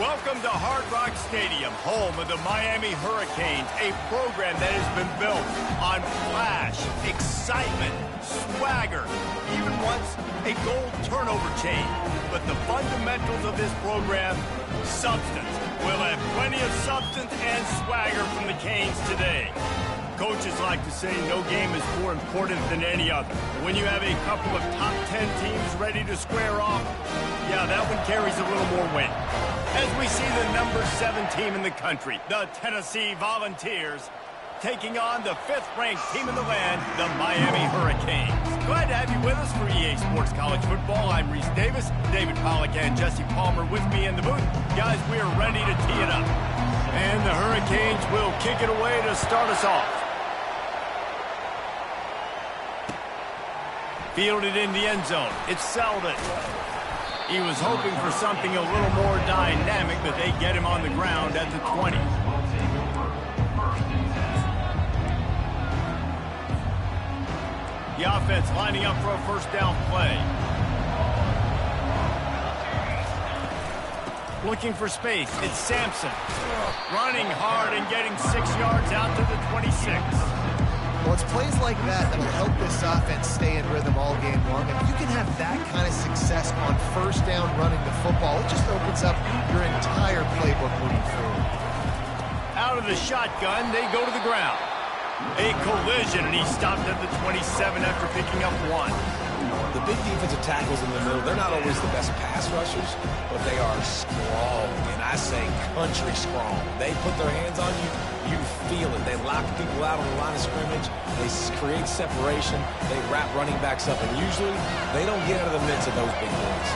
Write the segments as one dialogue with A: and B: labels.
A: Welcome to Hard Rock Stadium, home of the Miami Hurricanes, a program that has been built on flash, excitement, swagger, even once a goal turnover chain. But the fundamentals of this program, substance. We'll have plenty of substance and swagger from the Canes today. Coaches like to say no game is more important than any other. When you have a couple of top 10 teams ready to square off, yeah, that one carries a little more weight. As we see the number 7 team in the country, the Tennessee Volunteers, taking on the 5th-ranked team in the land, the Miami Hurricanes. Glad to have you with us for EA Sports College Football. I'm Reese Davis, David Pollack and Jesse Palmer with me in the booth. Guys, we are ready to tee it up. And the Hurricanes will kick it away to start us off. Fielded in the end zone. It's Selden. He was hoping for something a little more dynamic, but they get him on the ground at the 20. The offense lining up for a first down play. Looking for space. It's Sampson. Running hard and getting 6 yards out to the 26.
B: Well, it's plays like that will help this offense stay in rhythm all game long. If you can have that kind of success on first down running the football, it just opens up your entire playbook moving forward.
A: Out of the shotgun, they go to the ground. A collision, and he stopped at the 27 after picking up 1.
C: The big defensive tackles in the middle, they're not always the best pass rushers, but they are strong, and I say country strong. They put their hands on you, you feel it. They lock people out on the line of scrimmage. They create separation. They wrap running backs up, and usually they don't get out of the midst of those big boys.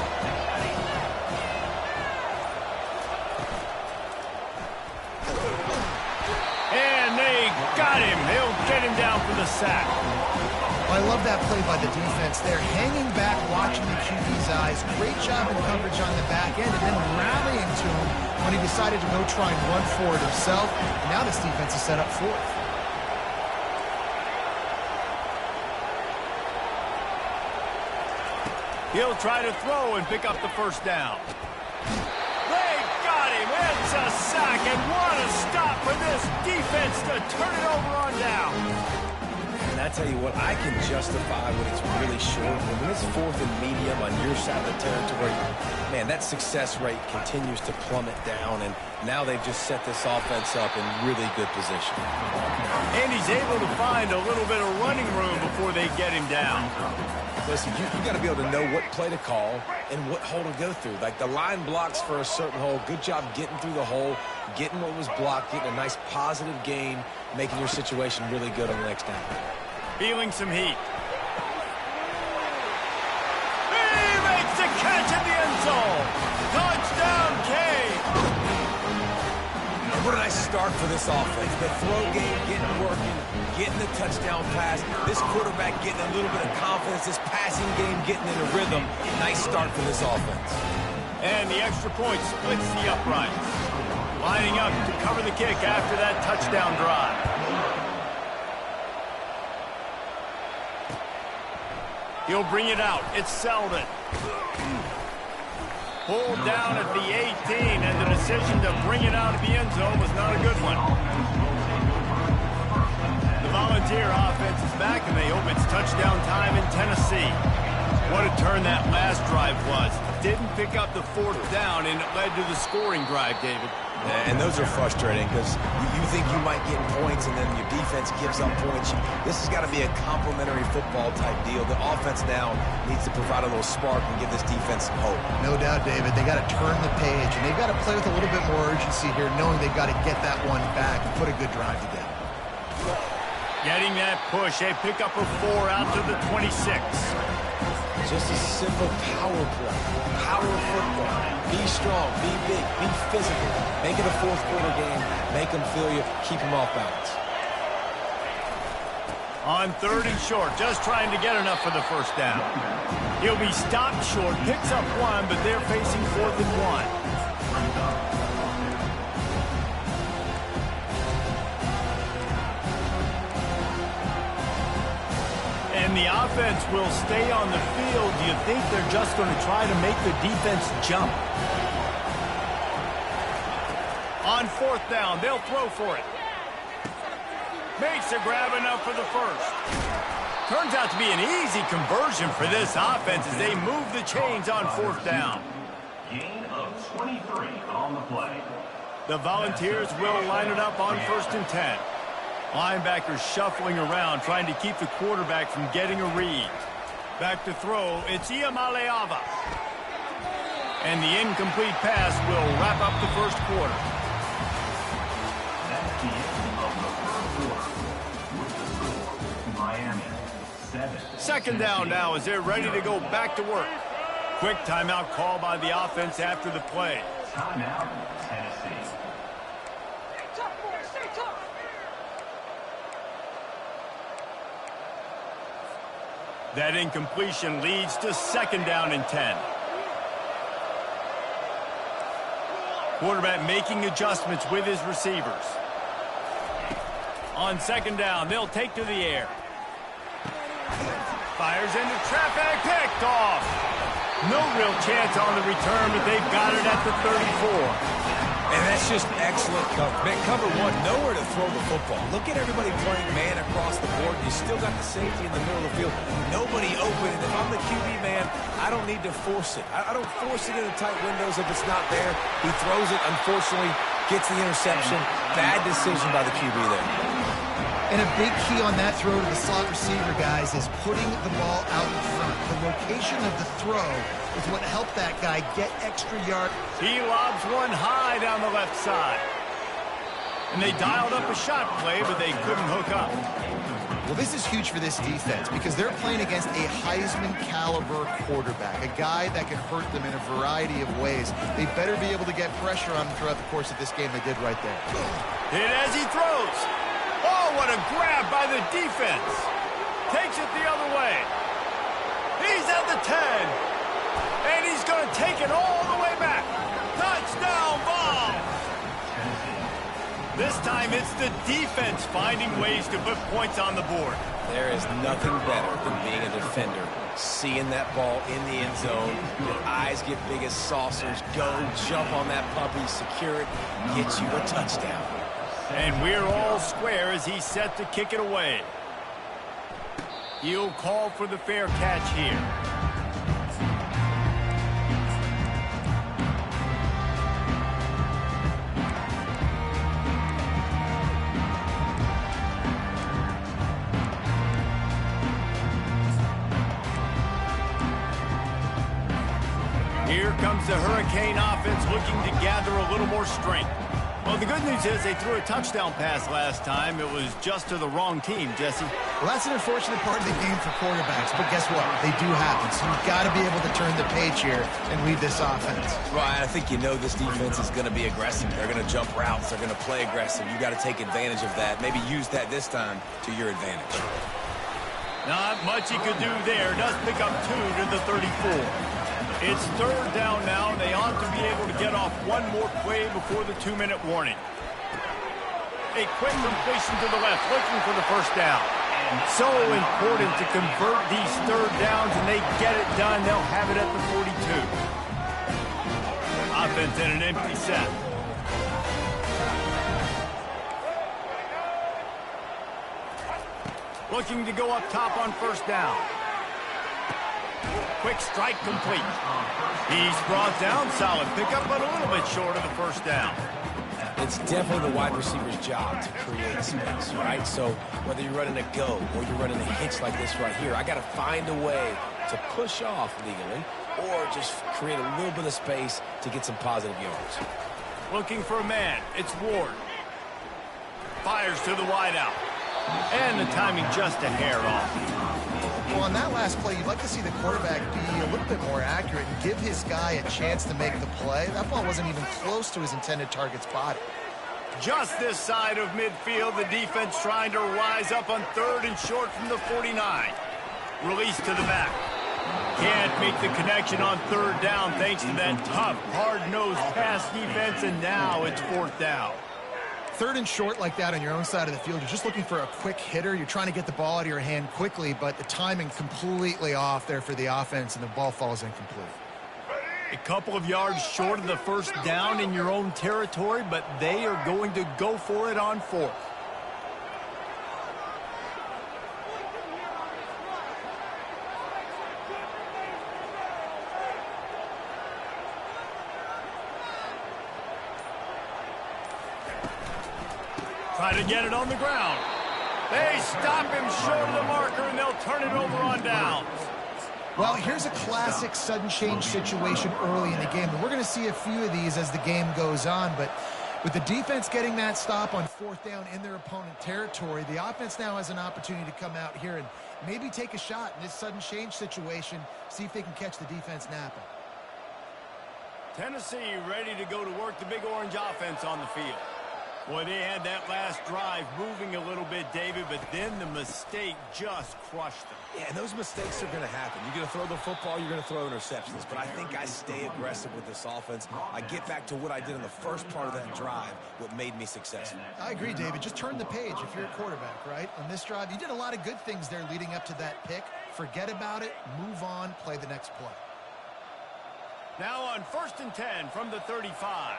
A: And they got him. He'll get him down for the sack.
B: I love that play by the defense there. Hanging back, watching the QB's eyes. Great job in coverage on the back end, and then rallying to him when he decided to go try and run for it himself. And now this defense is set up fourth.
A: He'll try to throw and pick up the first down. They got him. It's a sack, and what a stop for this defense to turn it over on down.
C: And I tell you what, I can justify when it's really short, but when it's 4th and medium on your side of the territory, man, that success rate continues to plummet down, and now they've just set this offense up in really good position.
A: And he's able to find a little bit of running room before they get him down.
C: Listen, you got to be able to know what play to call and what hole to go through. Like the line blocks for a certain hole. Good job getting through the hole, getting what was blocked, getting a nice positive gain, making your situation really good on the next down.
A: Feeling some heat. He makes the catch in the end zone. Touchdown, Canes.
C: What a nice start for this offense. The throw game getting working, getting the touchdown pass. This quarterback getting a little bit of confidence. This passing game getting in a rhythm. Nice start for this offense.
A: And the extra point splits the uprights. Lining up to cover the kick after that touchdown drive. He'll bring it out. It's Selden. Pulled down at the 18, and the decision to bring it out of the end zone was not a good one. The Volunteer offense is back, and they hope it's touchdown time in Tennessee. What a turn that last drive was. Didn't pick up the 4th down, and it led to the scoring drive, David.
C: And those are frustrating because you think you might get points and then your defense gives up points. This has got to be a complementary football type deal. The offense now needs to provide a little spark and give this defense some hope.
B: No doubt, David. They got to turn the page, and they've got to play with a little bit more urgency here, knowing they've got to get that one back and put a good drive together.
A: Getting that push, a pickup of 4 out to the 26.
C: Just a simple power play. Power football. Be strong, be big, be physical. Make it a 4th quarter game. Make them feel you. Keep them off balance.
A: On 3rd and short, just trying to get enough for the first down. He'll be stopped short, picks up 1, but they're facing 4th and 1. And the offense will stay on the field. Do you think they're just going to try to make the defense jump? 4th down. They'll throw for it. Makes a grab enough for the first. Turns out to be an easy conversion for this offense as they move the chains on 4th down.
D: Gain of 23 on the play.
A: The Volunteers will line it up on 1st and 10. Linebackers shuffling around, trying to keep the quarterback from getting a read. Back to throw, it's Iamaleava. And the incomplete pass will wrap up the first quarter.
D: That's the end of the first quarter. With the score, Miami 7.
A: 2nd down now as they're ready to go back to work. Quick timeout call by the offense after the play.
D: Timeout, Tennessee.
A: That incompletion leads to 2nd down and 10. Quarterback making adjustments with his receivers. On 2nd down, they'll take to the air. Fires into traffic, picked off. No real chance on the return, but they've got it at the 34.
C: And that's just excellent cover. Man, cover one, nowhere to throw the football. Look at everybody playing man across the board. You still got the safety in the middle of the field. Nobody open. And if I'm the QB man, I don't need to force it. I don't force it into tight windows if it's not there. He throws it, unfortunately, gets the interception. Bad decision by the QB there.
B: And a big key on that throw to the slot receiver, guys, is putting the ball out in front. The location of the throw is what helped that guy get extra yards.
A: He lobs one high down the left side. And they dialed up a shot play, but they couldn't hook up.
B: Well, this is huge for this defense because they're playing against a Heisman-caliber quarterback, a guy that can hurt them in a variety of ways. They better be able to get pressure on him throughout the course of this game. They did right there.
A: Hit as he throws. Oh, what a grab by the defense. Takes it the other way. He's at the 10. And he's going to take it all the way back. Touchdown ball. This time it's the defense finding ways to put points on the board.
C: There is nothing better than being a defender. Seeing that ball in the end zone, your eyes get big as saucers. Go, jump on that puppy, secure it, get you a touchdown.
A: And we're all square as he's set to kick it away. He'll call for the fair catch here. Here comes the Hurricane offense looking to gather a little more strength. Well, the good news is they threw a touchdown pass last time. It was just to the wrong team, Jesse.
B: Well, that's an unfortunate part of the game for quarterbacks, but guess what? They do happen, so you've got to be able to turn the page here and lead this offense.
C: Right, I think you know this defense is going to be aggressive. They're going to jump routes. They're going to play aggressive. You got to take advantage of that. Maybe use that this time to your advantage.
A: Not much he could do there. Does pick up 2 to the 34. It's 3rd down now, and they ought to be able to get off one more play before the 2-minute warning. A quick completion to the left, looking for the first down. So important to convert these 3rd downs, and they get it done. They'll have it at the 42. Offense in an empty set. Looking to go up top on 1st down. Quick strike complete. He's brought down, solid pickup, but a little bit short of the 1st down.
C: It's definitely the wide receiver's job to create space, right? So whether you're running a go or you're running a hitch like this right here, I got to find a way to push off legally or just create a little bit of space to get some positive yards.
A: Looking for a man. It's Ward. Fires to the wideout. And the timing just a hair off.
B: Well, on that last play, you'd like to see the quarterback be a little bit more accurate and give his guy a chance to make the play. That ball wasn't even close to his intended target's body.
A: Just this side of midfield, the defense trying to rise up on 3rd and short from the 49. Release to the back. Can't make the connection on 3rd down thanks to that tough, hard-nosed pass defense, and now it's 4th down.
B: 3rd and short like that on your own side of the field, you're just looking for a quick hitter. You're trying to get the ball out of your hand quickly, but the timing completely off there for the offense, and the ball falls incomplete.
A: A couple of yards short of the first down in your own territory, but they are going to go for it on fourth. Try to get it on the ground. They stop him short of the marker, and they'll turn it over on downs.
B: Well, here's a classic sudden change situation early in the game. And we're going to see a few of these as the game goes on. But with the defense getting that stop on fourth down in their opponent territory, the offense now has an opportunity to come out here and maybe take a shot in this sudden change situation, see if they can catch the defense napping.
A: Tennessee ready to go to work the Big Orange offense on the field. Boy, they had that last drive moving a little bit, David, but then the mistake just crushed them.
C: Yeah, and those mistakes are going to happen. You're going to throw the football, you're going to throw interceptions. But I think I stay aggressive with this offense. I get back to what I did in the first part of that drive, what made me successful.
B: I agree, David. Just turn the page if you're a quarterback, right? On this drive, you did a lot of good things there leading up to that pick. Forget about it, move on, play the next play.
A: Now on 1st and 10 from the 35.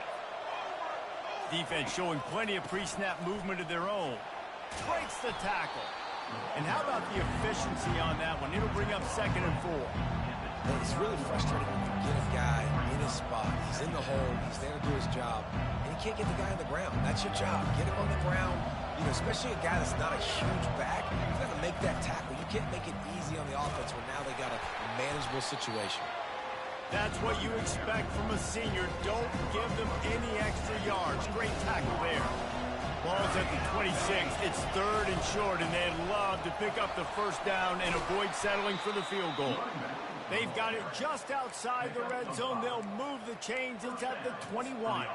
A: Defense showing plenty of pre-snap movement of their own. Breaks the tackle. And how about the efficiency on that one? It'll bring up 2nd and 4.
C: It's really frustrating when you get a guy in his spot. He's in the hole. He's there to do his job. And you can't get the guy on the ground. That's your job. Get him on the ground. You know, especially a guy that's not a huge back. You've got to make that tackle. You can't make it easy on the offense when now they got a manageable situation.
A: That's what you expect from a senior. Don't give them any extra yards. Great tackle there. Ball's at the 26. It's 3rd and short, and they'd love to pick up the first down and avoid settling for the field goal. They've got it just outside the red zone. They'll move the chains. It's at the 21.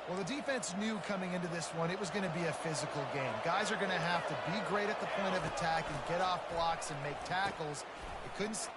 B: Well, the defense knew coming into this one it was going to be a physical game. Guys are going to have to be great at the point of attack and get off blocks and make tackles. It couldn't...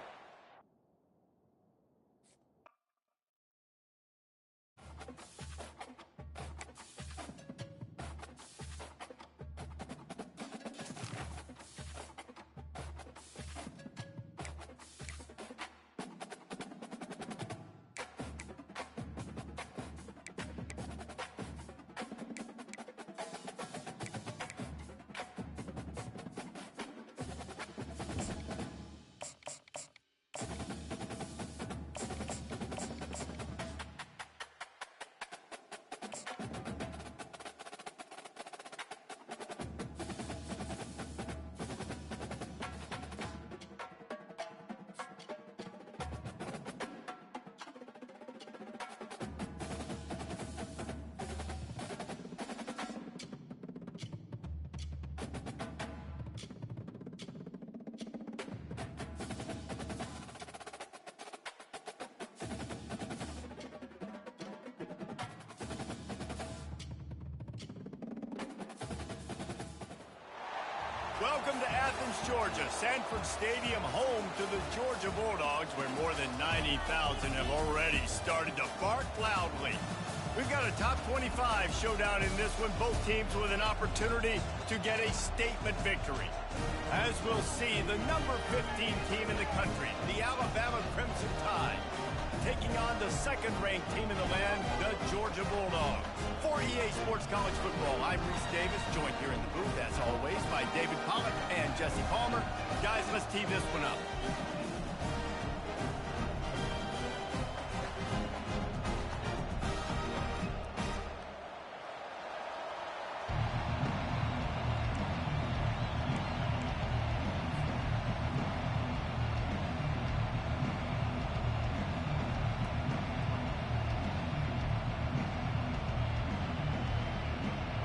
A: Welcome to Athens, Georgia. Sanford Stadium, home to the Georgia Bulldogs, where more than 90,000 have already started to bark loudly. We've got a top 25 showdown in this one, both teams with an opportunity to get a statement victory. As we'll see, the number 15 team in the country, the Alabama Crimson Tide, taking on the second-ranked team in the land, the Georgia Bulldogs. For EA Sports College Football, I'm Reese Davis, joined here in the booth, as always, by David Pollack and Jesse Palmer. Guys, let's tee this one up.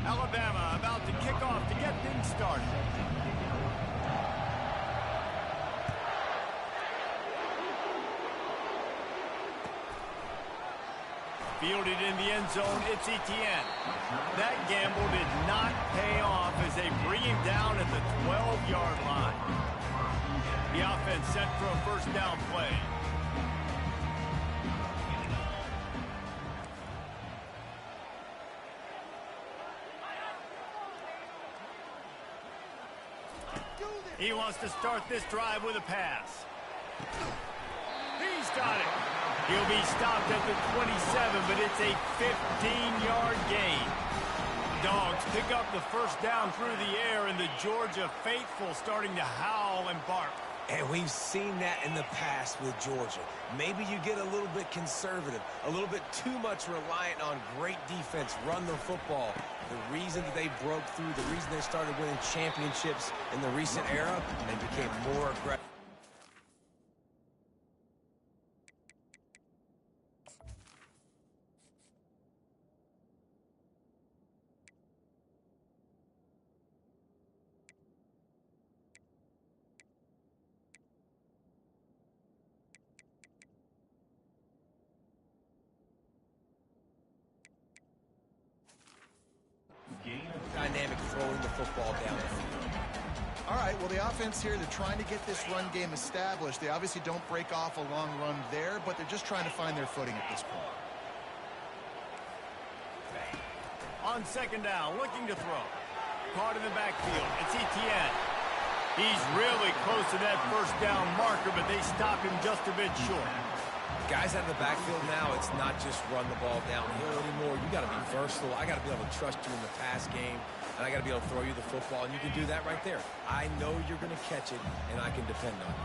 A: Alabama about to kick off to get things started. Fielded in the end zone, it's Etienne. That gamble did not pay off as they bring him down at the 12-yard line. The offense set for a first down play. He wants to start this drive with a pass. He's got it. He'll be stopped at the 27, but it's a 15-yard gain. Dogs pick up the first down through the air, and the Georgia faithful starting to howl and bark.
C: And we've seen that in the past with Georgia. Maybe you get a little bit conservative, a little bit too much reliant on great defense, run the football. The reason that they broke through, the reason they started winning championships in the recent era, they became more aggressive. Dynamic throwing the football down the field.
B: All right, well, the offense here, they're trying to get this run game established. They obviously don't break off a long run there, but they're just trying to find their footing at this point.
A: On second down, looking to throw. Caught in the backfield. It's Etienne. He's really close to that first down marker, but they stop him just a bit short.
C: Guys out of the backfield now, it's not just run the ball downhill anymore. You got to be versatile. I got to be able to trust you in the pass game, and I got to be able to throw you the football, and you can do that right there. I know you're going to catch it, and I can depend on it.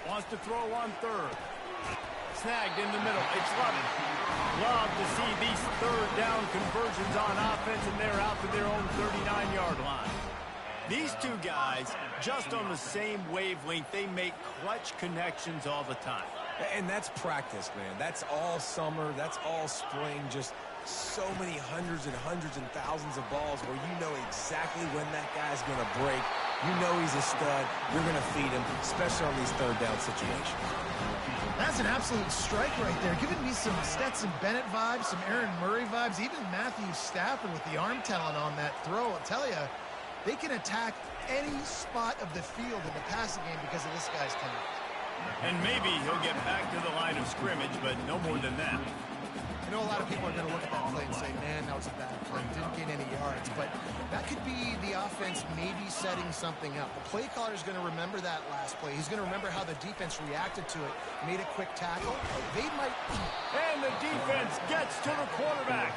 A: Wants to throw on third. Snagged in the middle. It's Lovett. Love to see these third down conversions on offense, and they're out to their own 39-yard line. These two guys, just on the same wavelength, they make clutch connections all the time.
C: And that's practice, man. That's all summer. That's all spring. Just so many hundreds and thousands of balls where you know exactly when that guy's going to break. You know he's a stud. You're going to feed him, especially on these third down situations.
B: That's an absolute strike right there. Giving me some Stetson Bennett vibes, some Aaron Murray vibes, even Matthew Stafford with the arm talent on that throw. I'll tell you, they can attack any spot of the field in the passing game because of this guy's talent.
A: And maybe he'll get back to the line of scrimmage, but no more than that.
B: I know a lot of people are going to look at that play and say, man, that was a bad play. Didn't gain any yards. But that could be the offense maybe setting something up. The play caller is going to remember that last play. He's going to remember how the defense reacted to it, made a quick tackle. They might...
A: And the defense gets to the quarterback.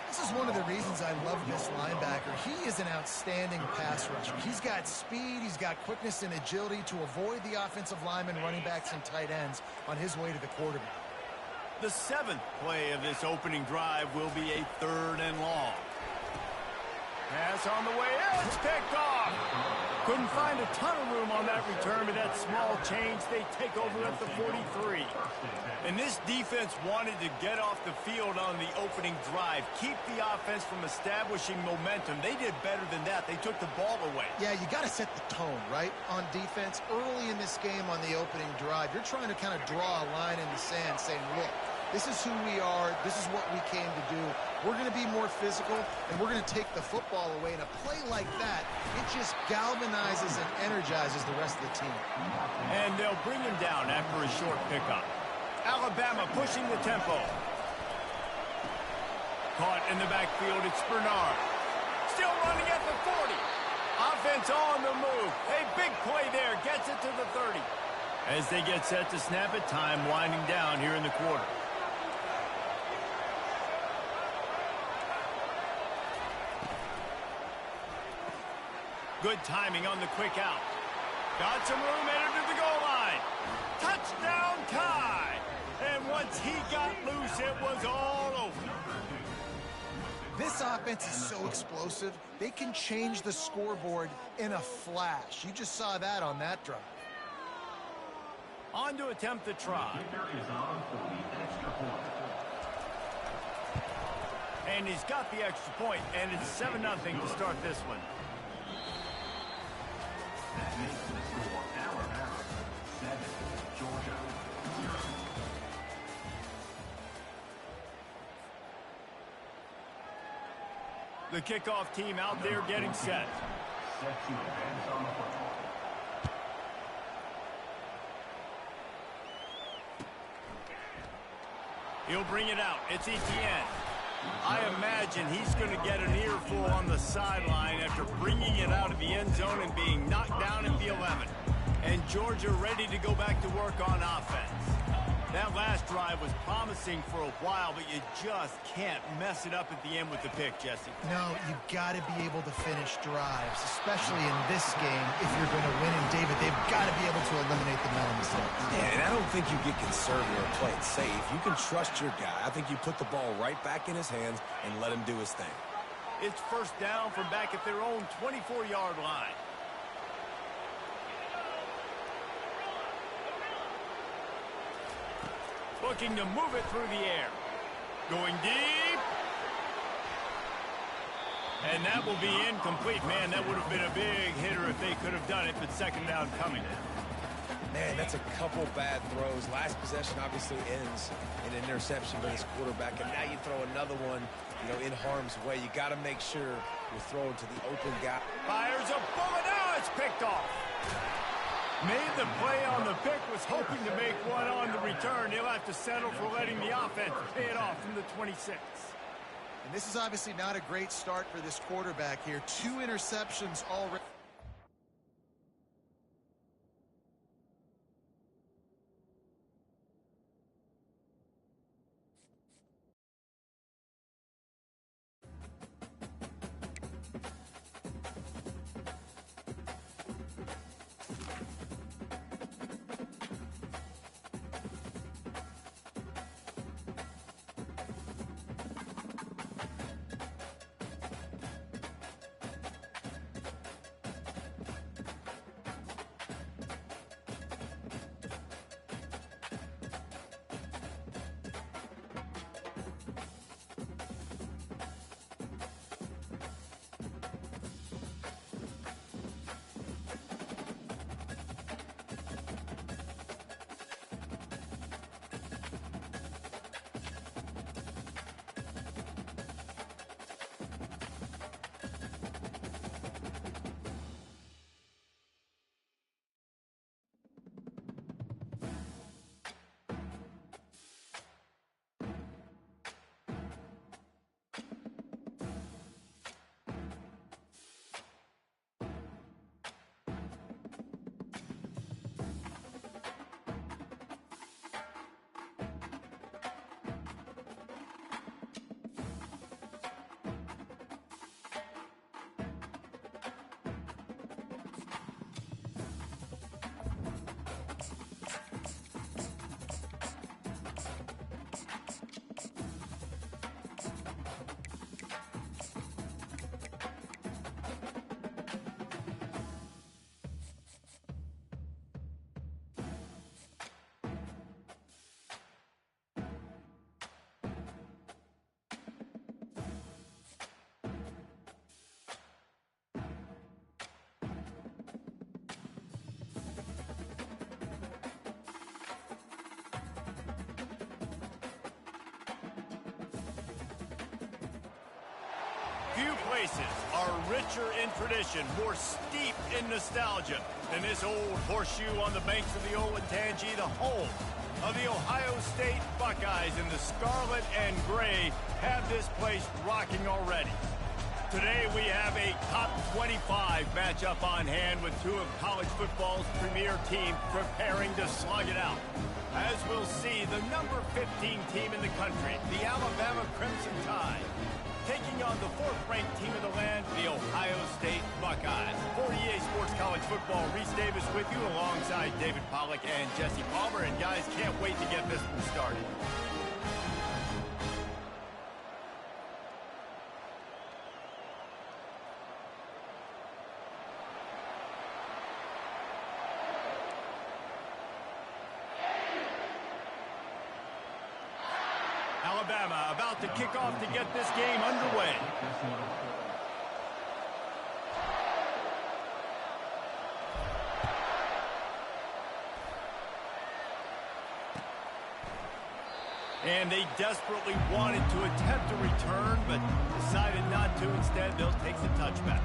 B: This is one of the reasons I love this linebacker. He is an outstanding pass rusher. He's got speed, he's got quickness and agility to avoid the offensive linemen, running backs, and tight ends on his way to the quarterback.
A: The seventh play of this opening drive will be a third and long. Pass on the way in, it's picked off. Couldn't find a ton of room on that return, but that small change, they take over at the 43. And this defense wanted to get off the field on the opening drive, keep the offense from establishing momentum. They did better than that. They took the ball away.
B: Yeah, you got to set the tone, right, on defense. Early in this game on the opening drive, you're trying to kind of draw a line in the sand saying, look, this is who we are. This is what we came to do. We're going to be more physical, and we're going to take the football away. And a play like that, it just galvanizes and energizes the rest of the team.
A: And they'll bring him down after a short pickup. Alabama pushing the tempo. Caught in the backfield, it's Bernard. Still running at the 40. Offense on the move. A big play there, gets it to the 30. As they get set to snap it, time winding down here in the quarter. Good timing on the quick out. Got some room, entered to the goal line. Touchdown Tide! And once he got loose, it was all over.
B: This offense is so explosive, they can change the scoreboard in a flash. You just saw that on that drive.
A: On to attempt the try. And he's got the extra point, and it's 7-0 to start this one.
D: That makes the score Alabama 7, Georgia 0.
A: The kickoff team out there getting set.
D: Set to advance on the football.
A: He'll bring it out. It's Etienne. I imagine he's going to get an earful on the sideline after bringing it out of the end zone and being knocked down at the 11. And Georgia ready to go back to work on offense. That last drive was promising for a while, but you just can't mess it up at the end with the pick, Jesse.
B: No, you got to be able to finish drives, especially in this game. If you're going to win, and David, they've got to be able to eliminate the mental mistakes.
C: Yeah, and I don't think you get conservative or play it safe. You can trust your guy. I think you put the ball right back in his hands and let him do his thing.
A: It's first down from back at their own 24-yard line. Looking to move it through the air. Going deep. And that will be incomplete. Man, that would have been a big hitter if they could have done it, but second down coming.
C: Man, that's a couple bad throws. Last possession obviously ends in an interception by this quarterback, and now you throw another one, in harm's way. You got to make sure you're throwing to the open guy.
A: Fires a bullet. Now it's picked off. Made the play on the pick, was hoping to make one on the return. He'll have to settle for letting the offense pay it off from the 26.
B: And this is obviously not a great start for this quarterback here. 2 interceptions already.
A: Few places are richer in tradition, more steep in nostalgia than this old horseshoe on the banks of the Olentangy, the home of the Ohio State Buckeyes. And the scarlet and gray have this place rocking already. Today we have a top 25 matchup on hand with 2 of college football's premier teams preparing to slug it out. As we'll see, the number 15 team in the country, the Alabama Crimson Tide, taking on the 4th-ranked team of the land, the Ohio State Buckeyes. For EA Sports College Football, Reese Davis with you alongside David Pollack and Jesse Palmer. And guys, can't wait to get this one started. Alabama about to kick off to get this game underway. And they desperately wanted to attempt a return, but decided not to. Instead, they'll take the touchback.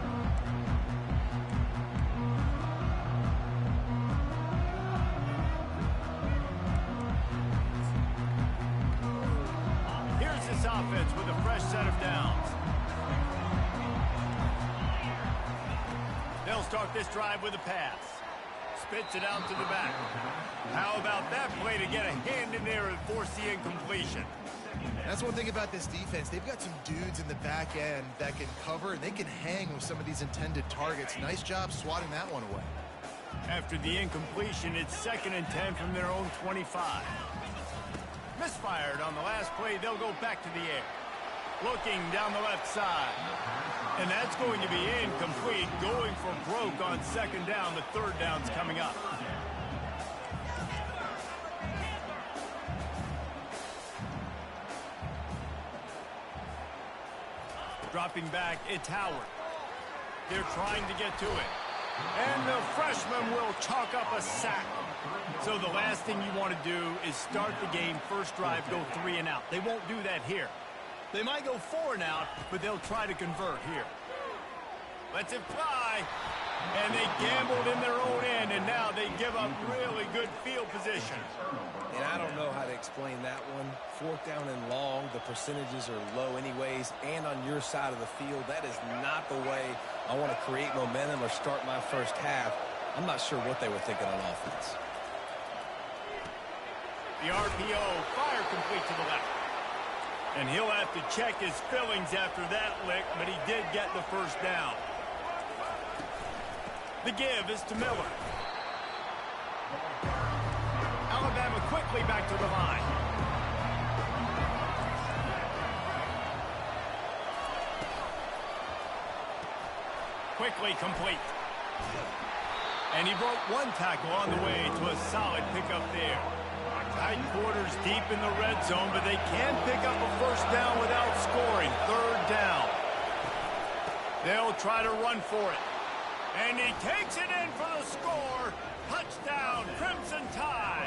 A: Offense with a fresh set of downs. They'll start this drive with a pass. spits it out to the back. How about that play to get a hand in there and force the incompletion?
B: That's one thing about this defense. They've got some dudes in the back end that can cover, and they can hang with some of these intended targets. Nice job swatting that one away.
A: After the incompletion, it's 2nd and 10 from their own 25. Misfired on the last play. They'll go back to the air. Looking down the left side. And that's going to be incomplete. Going for broke on 2nd down. The 3rd down's coming up. Dropping back, it's Howard. They're trying to get to it. And the freshman will chalk up a sack. So the last thing you want to do is start the game, first drive, go 3 and out. They won't do that here. They might go 4 and out, but they'll try to convert here. Lets it fly. And they gambled in their own end, and now they give up really good field position.
C: And I don't know how to explain that one. 4th down and long, the percentages are low anyways, and on your side of the field, that is not the way I want to create momentum or start my first half. I'm not sure what they were thinking on offense.
A: The RPO, fire complete to the left. And he'll have to check his fillings after that lick, but he did get the first down. The give is to Miller. Alabama quickly back to the line. Quickly complete. And he broke 1 tackle on the way to a solid pickup there. Tight quarters deep in the red zone, but they can pick up a first down without scoring. 3rd down. They'll try to run for it. And he takes it in for the score. Touchdown, Crimson Tide.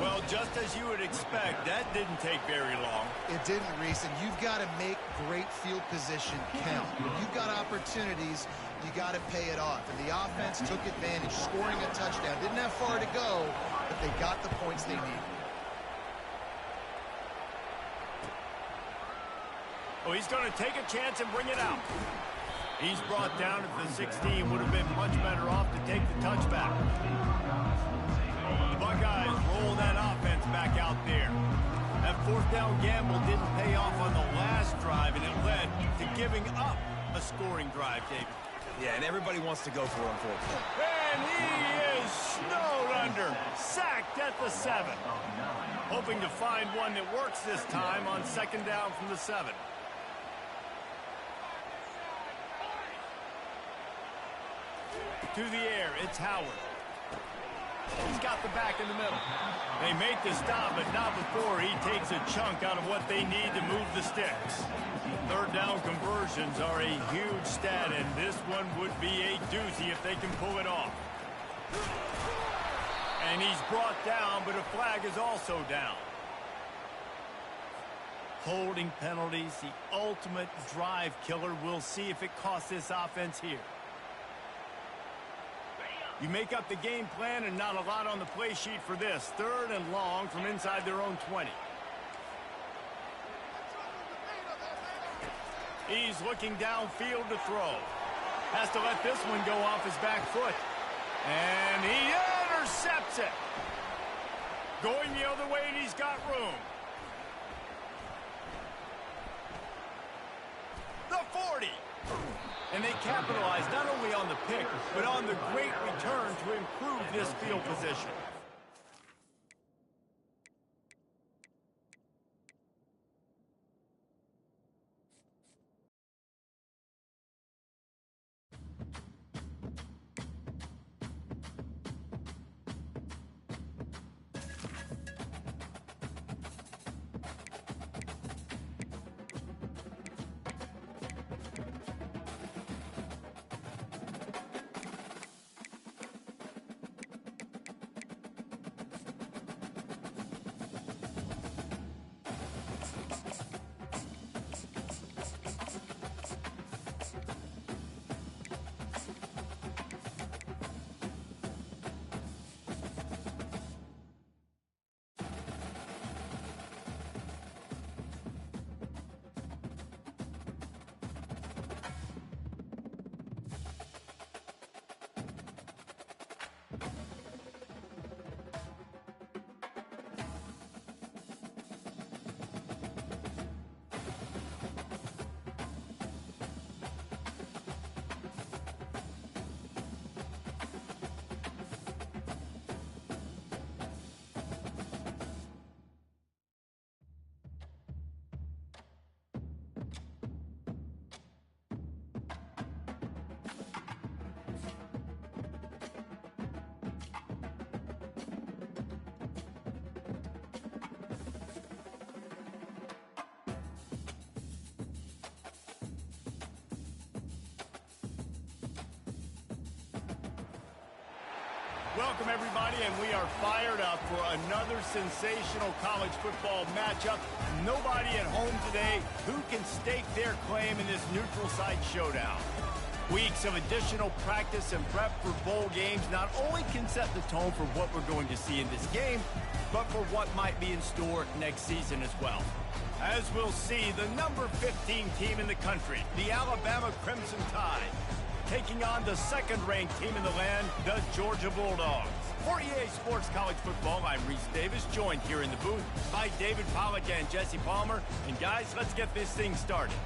A: Well, just as you would expect, that didn't take very long.
B: It didn't, Reese, and you've got to make great field position count. When you've got opportunities, you got to pay it off. And the offense took advantage, scoring a touchdown. Didn't have far to go, but they got the points they needed.
A: Oh, he's going to take a chance and bring it out. He's brought down at the 16. Would have been much better off to take the touchback. The Buckeyes roll that offense back out there. That 4th down gamble didn't pay off on the last drive, and it led to giving up a scoring drive, David.
C: Yeah, and everybody wants to go for it on 4th.
A: And he is snowed under, sacked at the 7. Hoping to find one that works this time on 2nd down from the 7. To the air, it's Howard. He's got the back in the middle. They make the stop, but not before he takes a chunk out of what they need to move the sticks. 3rd down conversions are a huge stat, and this one would be a doozy if they can pull it off. And he's brought down, but a flag is also down. Holding penalties, the ultimate drive killer. We'll see if it costs this offense here. You make up the game plan and not a lot on the play sheet for this. 3rd and long from inside their own 20. He's looking downfield to throw. Has to let this one go off his back foot. And he intercepts it. Going the other way, and he's got room. The 40. And they capitalize not only on the pick, but on the great return to improve this field position. Welcome, everybody, and we are fired up for another sensational college football matchup. Nobody at home today who can stake their claim in this neutral site showdown. Weeks of additional practice and prep for bowl games not only can set the tone for what we're going to see in this game, but for what might be in store next season as well. As we'll see, the number 15 team in the country, the Alabama Crimson Tide, taking on the second-ranked team in the land, the Georgia Bulldogs. For EA Sports College Football, I'm Reese Davis, joined here in the booth by David Pollack and Jesse Palmer. And guys, let's get this thing started.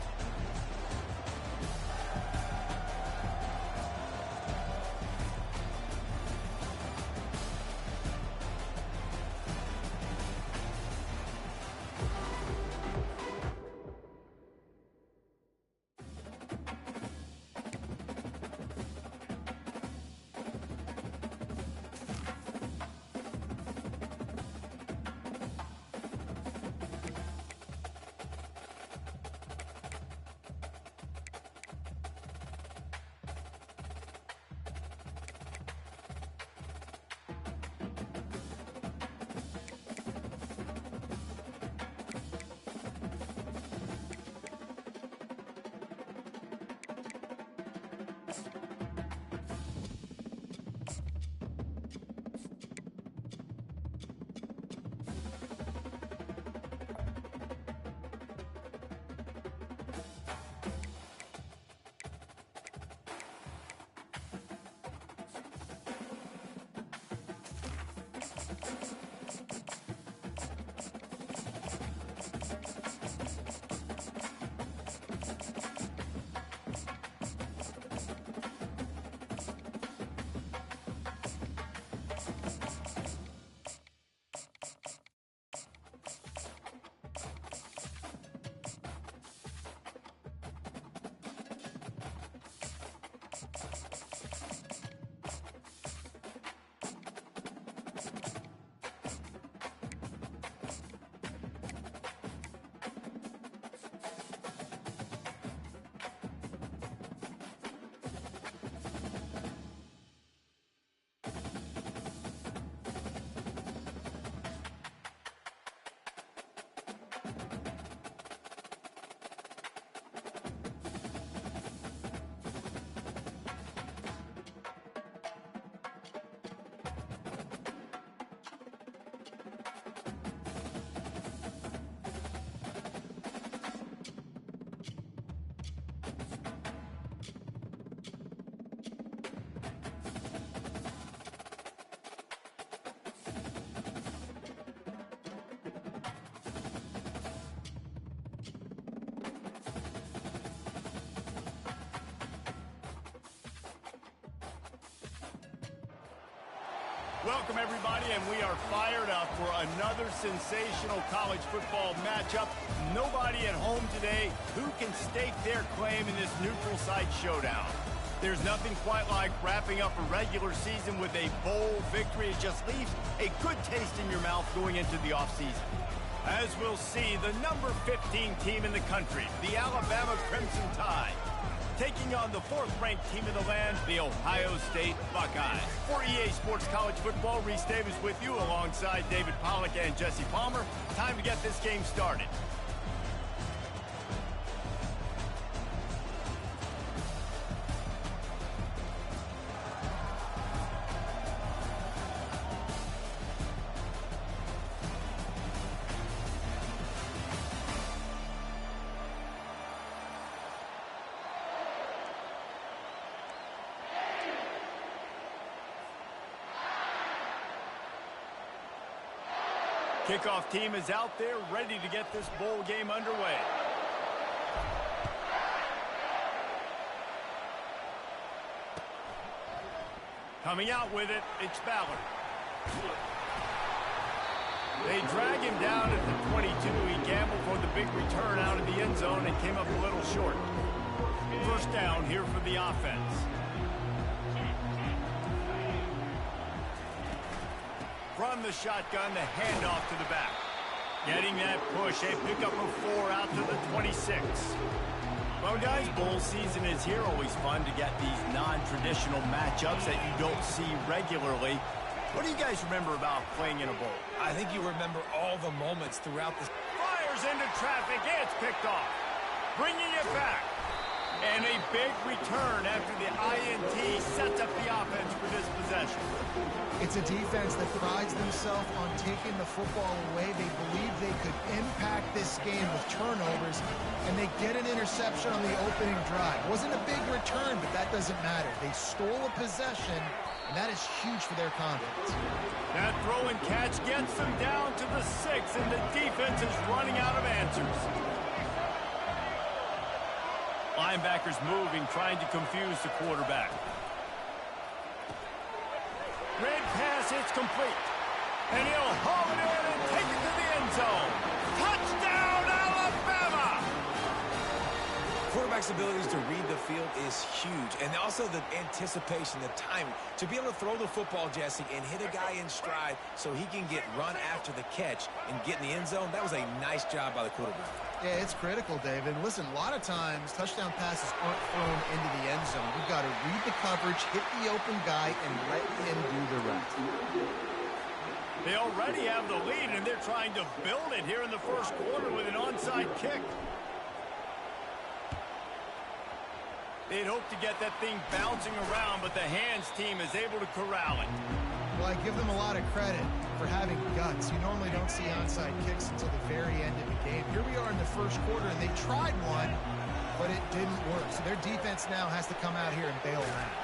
A: Welcome, everybody, and we are fired up for another sensational college football matchup. Nobody at home today who can stake their claim in this neutral site showdown. There's nothing quite like wrapping up a regular season with a bowl victory. It just leaves a good taste in your mouth going into the offseason. As we'll see, the number 15 team in the country, the Alabama Crimson Tide, taking on the fourth-ranked team in the land, the Ohio State Buckeyes. For EA Sports College Football, Reese Davis with you alongside David Pollack and Jesse Palmer. Time to get this game started. Kickoff team is out there ready to get this bowl game underway. Coming out with it, it's Ballard. They drag him down at the 22. He gambled for the big return out of the end zone and came up a little short. First down here for the offense. From the shotgun, the handoff to the back. Getting that push, a pickup of 4 out to the 26. Well, guys, bowl season is here. Always fun to get these non-traditional matchups that you don't see regularly. What do you guys remember about playing in a bowl?
C: I think you remember all the moments throughout the...
A: Fires into traffic. It's picked off. Bringing it back. And a big return after the INT sets up the offense for this possession.
B: It's a defense that prides themselves on taking the football away. They believe they could impact this game with turnovers, and they get an interception on the opening drive. Wasn't a big return, but that doesn't matter. They stole a possession, and that is huge for their confidence.
A: That throw and catch gets them down to the 6, and the defense is running out of answers. Linebackers moving, trying to confuse the quarterback. Red pass, it's complete. And he'll haul it in and take it to the end zone. Touchdown, Alabama!
C: Quarterback's abilities to read the field is huge. And also the anticipation, the timing. To be able to throw the football, Jesse, and hit a guy in stride so he can get run after the catch and get in the end zone, that was a nice job by the quarterback.
B: Yeah, it's critical, David. Listen, a lot of times, touchdown passes aren't thrown into the end zone. You've got to read the coverage, hit the open guy, and let him do the rest.
A: They already have the lead, and they're trying to build it here in the first quarter with an onside kick. They'd hope to get that thing bouncing around, but the hands team is able to corral it.
B: Well, I give them a lot of credit for having guts. You normally don't see onside kicks until the very end of the game. Here we are in the first quarter, and they tried one, but it didn't work. So their defense now has to come out here and bail them out.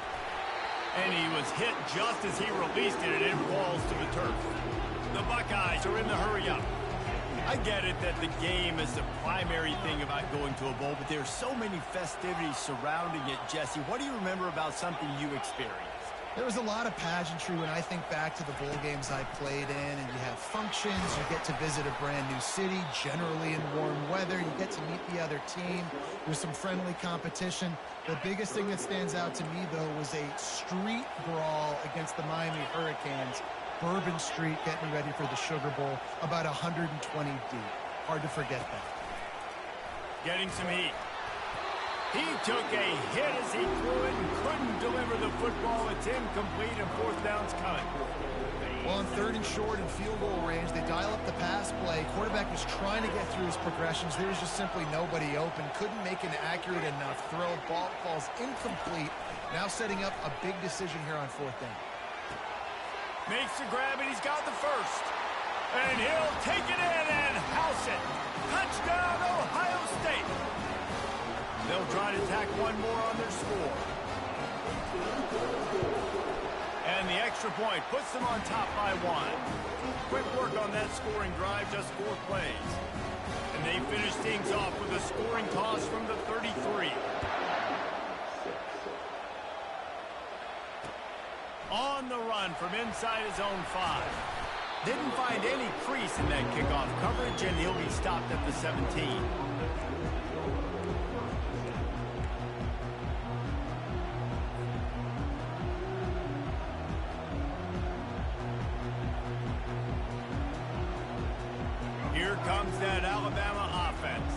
A: And he was hit just as he released it, and it falls to the turf. The Buckeyes are in the hurry-up. I get it that the game is the primary thing about going to a bowl, but there's so many festivities surrounding it. Jesse, what do you remember about something you experienced?
B: There was a lot of pageantry when I think back to the bowl games I played in, and you have functions, you get to visit a brand new city, generally in warm weather, you get to meet the other team, there's some friendly competition. The biggest thing that stands out to me, though, was a street brawl against the Miami Hurricanes, Bourbon Street, getting ready for the Sugar Bowl, about 120 deep. Hard to forget that.
A: Getting some heat. He took a hit as he threw it and couldn't deliver the football. It's incomplete, and fourth down's coming.
B: Well, on 3rd and short and field goal range, they dial up the pass play. Quarterback was trying to get through his progressions. There was just simply nobody open. Couldn't make an accurate enough throw. Ball falls incomplete. Now setting up a big decision here on 4th down.
A: Makes the grab, and he's got the first. And he'll take it in and house it. Touchdown, Ohio State. They'll try to tack one more on their score. And the extra point puts them on top by 1. Quick work on that scoring drive, just 4 plays. And they finish things off with a scoring toss from the 33. On the run from inside his own 5. Didn't find any crease in that kickoff coverage, and he'll be stopped at the 17. Here comes that Alabama offense.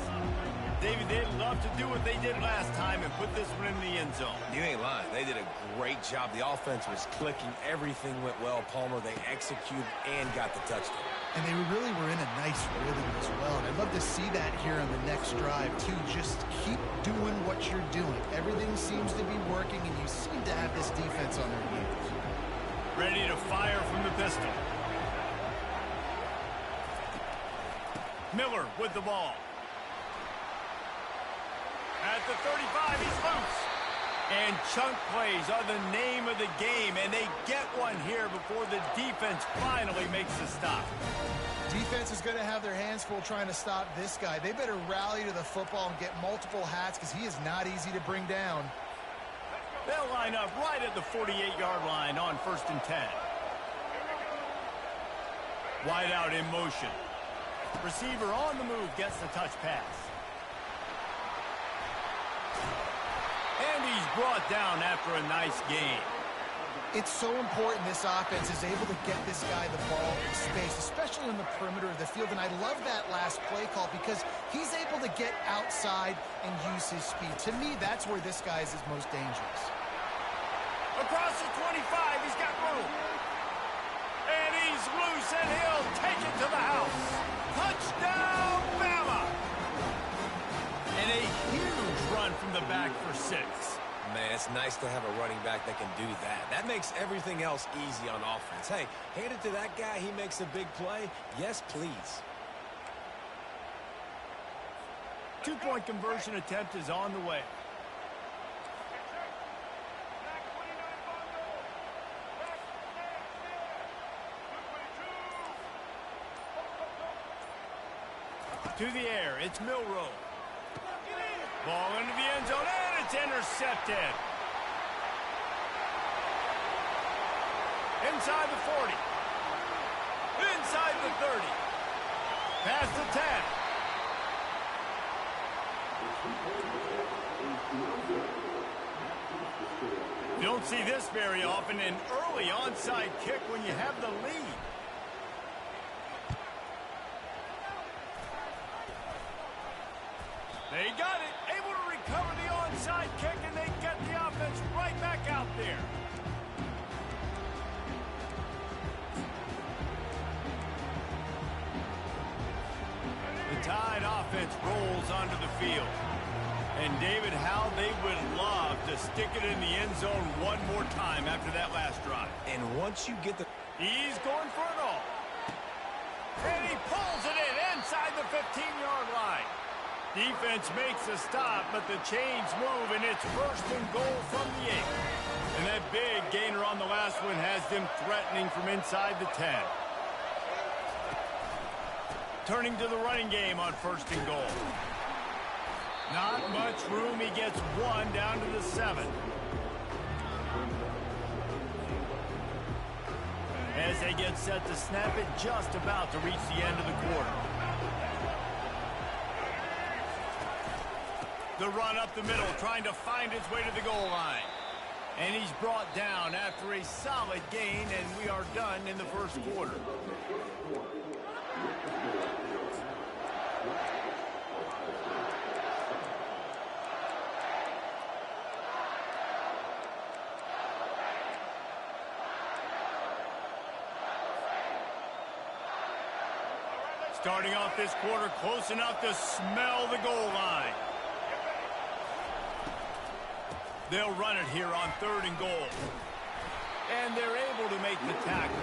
A: David, they'd love to do what they did last time and put this one in the end zone.
C: You ain't lying. They did a great job. The offense was clicking. Everything went well, Palmer. They executed and got the touchdown.
B: And they really were in a nice rhythm as well. And I'd love to see that here on the next drive, too. Just keep doing what you're doing. Everything seems to be working, and you seem to have this defense on their heels.
A: Ready to fire from the pistol. Miller with the ball. At the 35, he's loose. And chunk plays are the name of the game, and they get one here before the defense finally makes the stop.
B: Defense is going to have their hands full trying to stop this guy. They better rally to the football and get multiple hats because he is not easy to bring down.
A: They'll line up right at the 48-yard line on 1st and 10. Wide out in motion. Receiver on the move gets the touch pass. And he's brought down after a nice gain.
B: It's so important this offense is able to get this guy the ball in space, especially in the perimeter of the field. And I love that last play call because he's able to get outside and use his speed. To me, that's where this guy is his most dangerous.
A: Across the 25, he's got room. He's loose, and he'll take it to the house. Touchdown, Bama! And a huge run from the back for 6.
C: Man, it's nice to have a running back that can do that. That makes everything else easy on offense. Hey, hand it to that guy. He makes a big play. Yes, please.
A: 2-point conversion attempt is on the way. To the air, it's Milroe. Ball into the end zone, and it's intercepted. Inside the 40. Inside the 30. Past the 10. You don't see this very often, an early onside kick when you have the lead. They got it, able to recover the onside kick, and they get the offense right back out there. The Tide offense rolls onto the field. And David, how they would love to stick it in the end zone one more time after that last drive.
C: And once you get the...
A: He's going for it all. And he pulls it in inside the 15-yard line. Defense makes a stop, but the chains move, and it's 1st and goal from the 8. And that big gainer on the last one has them threatening from inside the 10. Turning to the running game on 1st and goal. Not much room. He gets 1 down to the 7. As they get set to snap it, just about to reach the end of the quarter. The run up the middle, trying to find its way to the goal line. And he's brought down after a solid gain, and we are done in the 1st quarter. Starting off this quarter close enough to smell the goal line. They'll run it here on 3rd and goal. And they're able to make the tackle.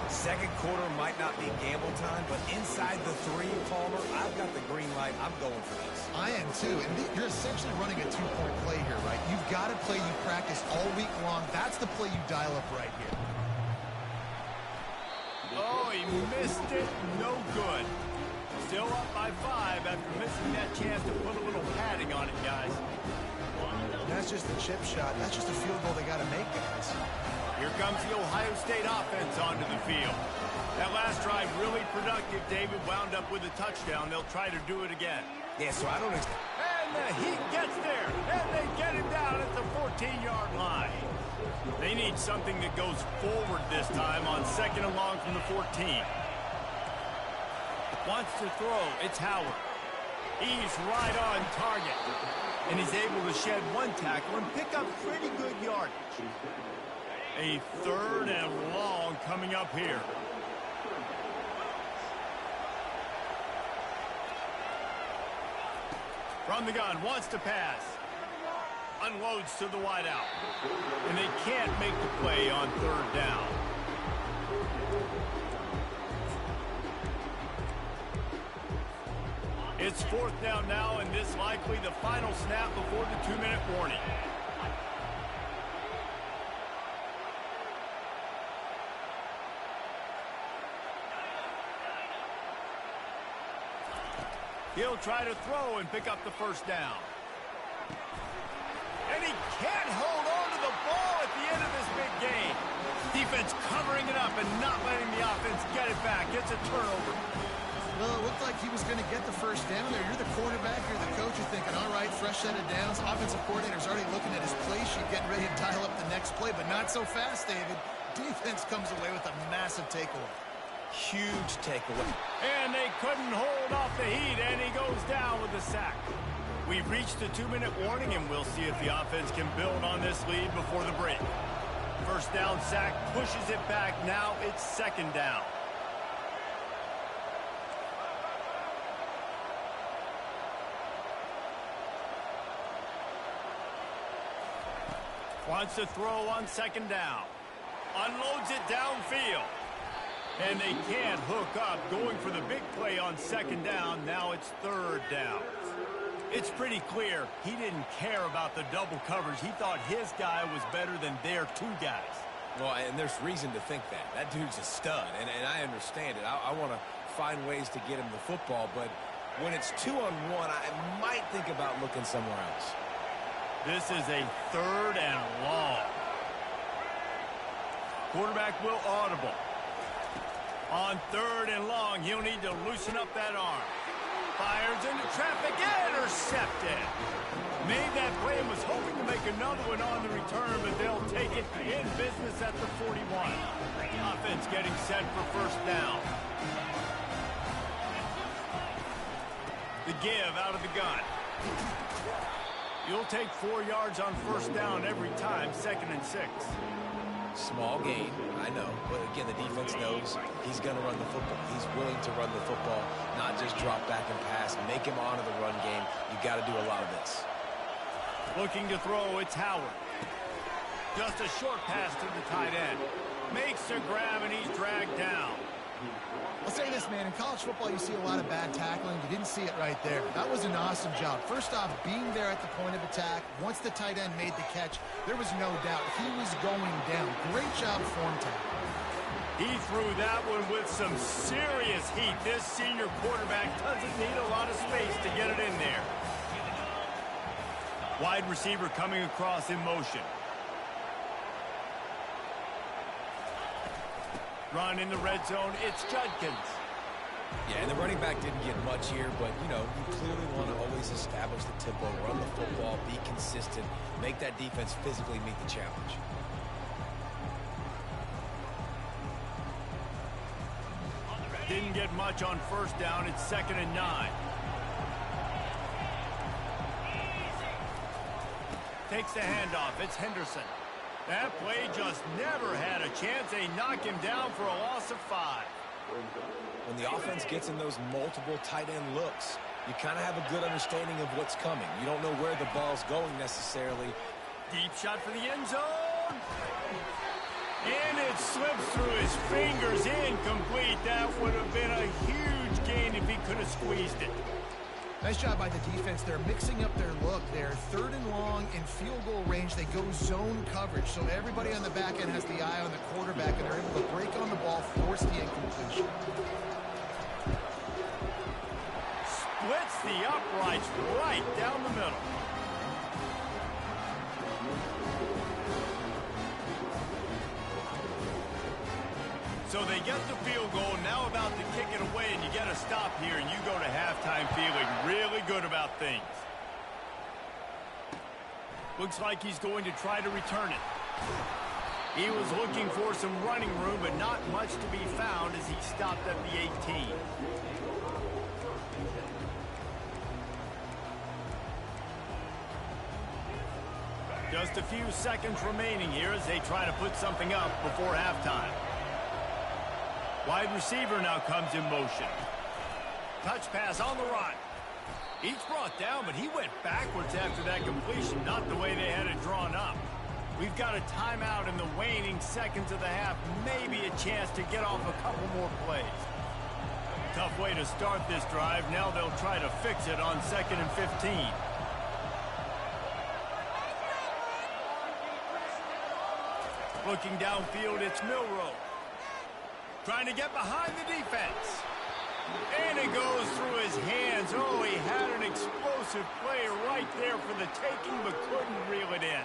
C: 2nd quarter might not be gamble time, but inside the 3, Palmer, I've got the green light. I'm going for this.
B: I am too. And you're essentially running a 2-point play here, right? You've got a play you practice all week long. That's the play you dial up right here.
A: Oh, he missed it. No good. Still up by 5 after missing that chance to put a little padding on it, guys.
B: That's just a chip shot. That's just a field goal they got to make, guys.
A: Here comes the Ohio State offense onto the field. That last drive really productive. David wound up with a touchdown. They'll try to do it again.
C: Yeah, so I don't...
A: And the Heat gets there. And they get him down at the 14-yard line. They need something that goes forward this time on 2nd and long from the 14. Wants to throw. It's Howard. He's right on target. And he's able to shed 1 tackle and pick up pretty good yardage. A 3rd and long coming up here. From the gun, wants to pass. Unloads to the wideout. And they can't make the play on 3rd down. It's 4th down now, and this likely the final snap before the 2-minute warning. He'll try to throw and pick up the 1st down. And he can't hold on to the ball at the end of this big game. Defense covering it up and not letting the offense get it back. It's a turnover.
B: Well, it looked like he was going to get the 1st down there. You're the quarterback, you're the coach, you're thinking, all right, fresh set of downs. Offensive coordinator's already looking at his play sheet, getting ready to dial up the next play, but not so fast, David. Defense comes away with a massive takeaway.
C: Huge takeaway.
A: And they couldn't hold off the Heat, and he goes down with the sack. We've reached the 2-minute warning, and we'll see if the offense can build on this lead before the break. First down sack, pushes it back. Now it's second down. Wants to throw on second down. Unloads it downfield. And they can't hook up. Going for the big play on second down. Now it's third down. It's pretty clear he didn't care about the double coverage. He thought his guy was better than their two guys.
C: Well, and there's reason to think that. That dude's a stud, and I understand it. I want to find ways to get him the football, but when it's 2-on-1, I might think about looking somewhere else.
A: This is a third and long. Quarterback will audible. On third and long, he'll need to loosen up that arm. Fires into traffic, intercepted. Made that play and was hoping to make another one on the return, but they'll take it in business at the 41. Offense getting set for first down. The give out of the gun. You'll take 4 yards on first down every time, 2nd and 6.
C: Small gain, I know. But again, the defense knows he's going to run the football. He's willing to run the football, not just drop back and pass. Make him honor the run game. You got to do a lot of this.
A: Looking to throw, it's Howard. Just a short pass to the tight end. Makes a grab, and he's dragged down.
B: I'll say this, man. In college football, you see a lot of bad tackling. You didn't see it right there. That was an awesome job. First off, being there at the point of attack. Once the tight end made the catch, there was no doubt he was going down. Great job form tackle.
A: He threw that one with some serious heat. This senior quarterback doesn't need a lot of space to get it in there. Wide receiver coming across in motion. Run in the red zone, it's Judkins.
C: Yeah, and the running back didn't get much here, but, you know, you clearly want to always establish the tempo, run the football, be consistent, make that defense physically meet the challenge.
A: Didn't get much on first down, it's 2nd and 9. Takes the handoff, it's Henderson. That play just never had a chance. They knock him down for a loss of 5.
C: When the offense gets in those multiple tight end looks, you kind of have a good understanding of what's coming. You don't know where the ball's going necessarily.
A: Deep shot for the end zone. And it slips through his fingers, incomplete. That would have been a huge gain if he could have squeezed it.
B: Nice job by the defense. They're mixing up their look. They're 3rd and long in field goal range. They go zone coverage. So everybody on the back end has the eye on the quarterback, and they're able to break on the ball, force the incompletion.
A: Splits the uprights right down the middle. So they get the field goal, now about to kick it away, and you get a stop here, and you go to halftime feeling really good about things. Looks like he's going to try to return it. He was looking for some running room, but not much to be found as he stopped at the 18. Just a few seconds remaining here as they try to put something up before halftime. Wide receiver now comes in motion. Touch pass on the run. Each brought down, but he went backwards after that completion, not the way they had it drawn up. We've got a timeout in the waning seconds of the half, maybe a chance to get off a couple more plays. Tough way to start this drive. Now they'll try to fix it on 2nd and 15. Looking downfield, it's Milroe. Trying to get behind the defense. And it goes through his hands. Oh, he had an explosive play right there for the taking, but couldn't reel it in.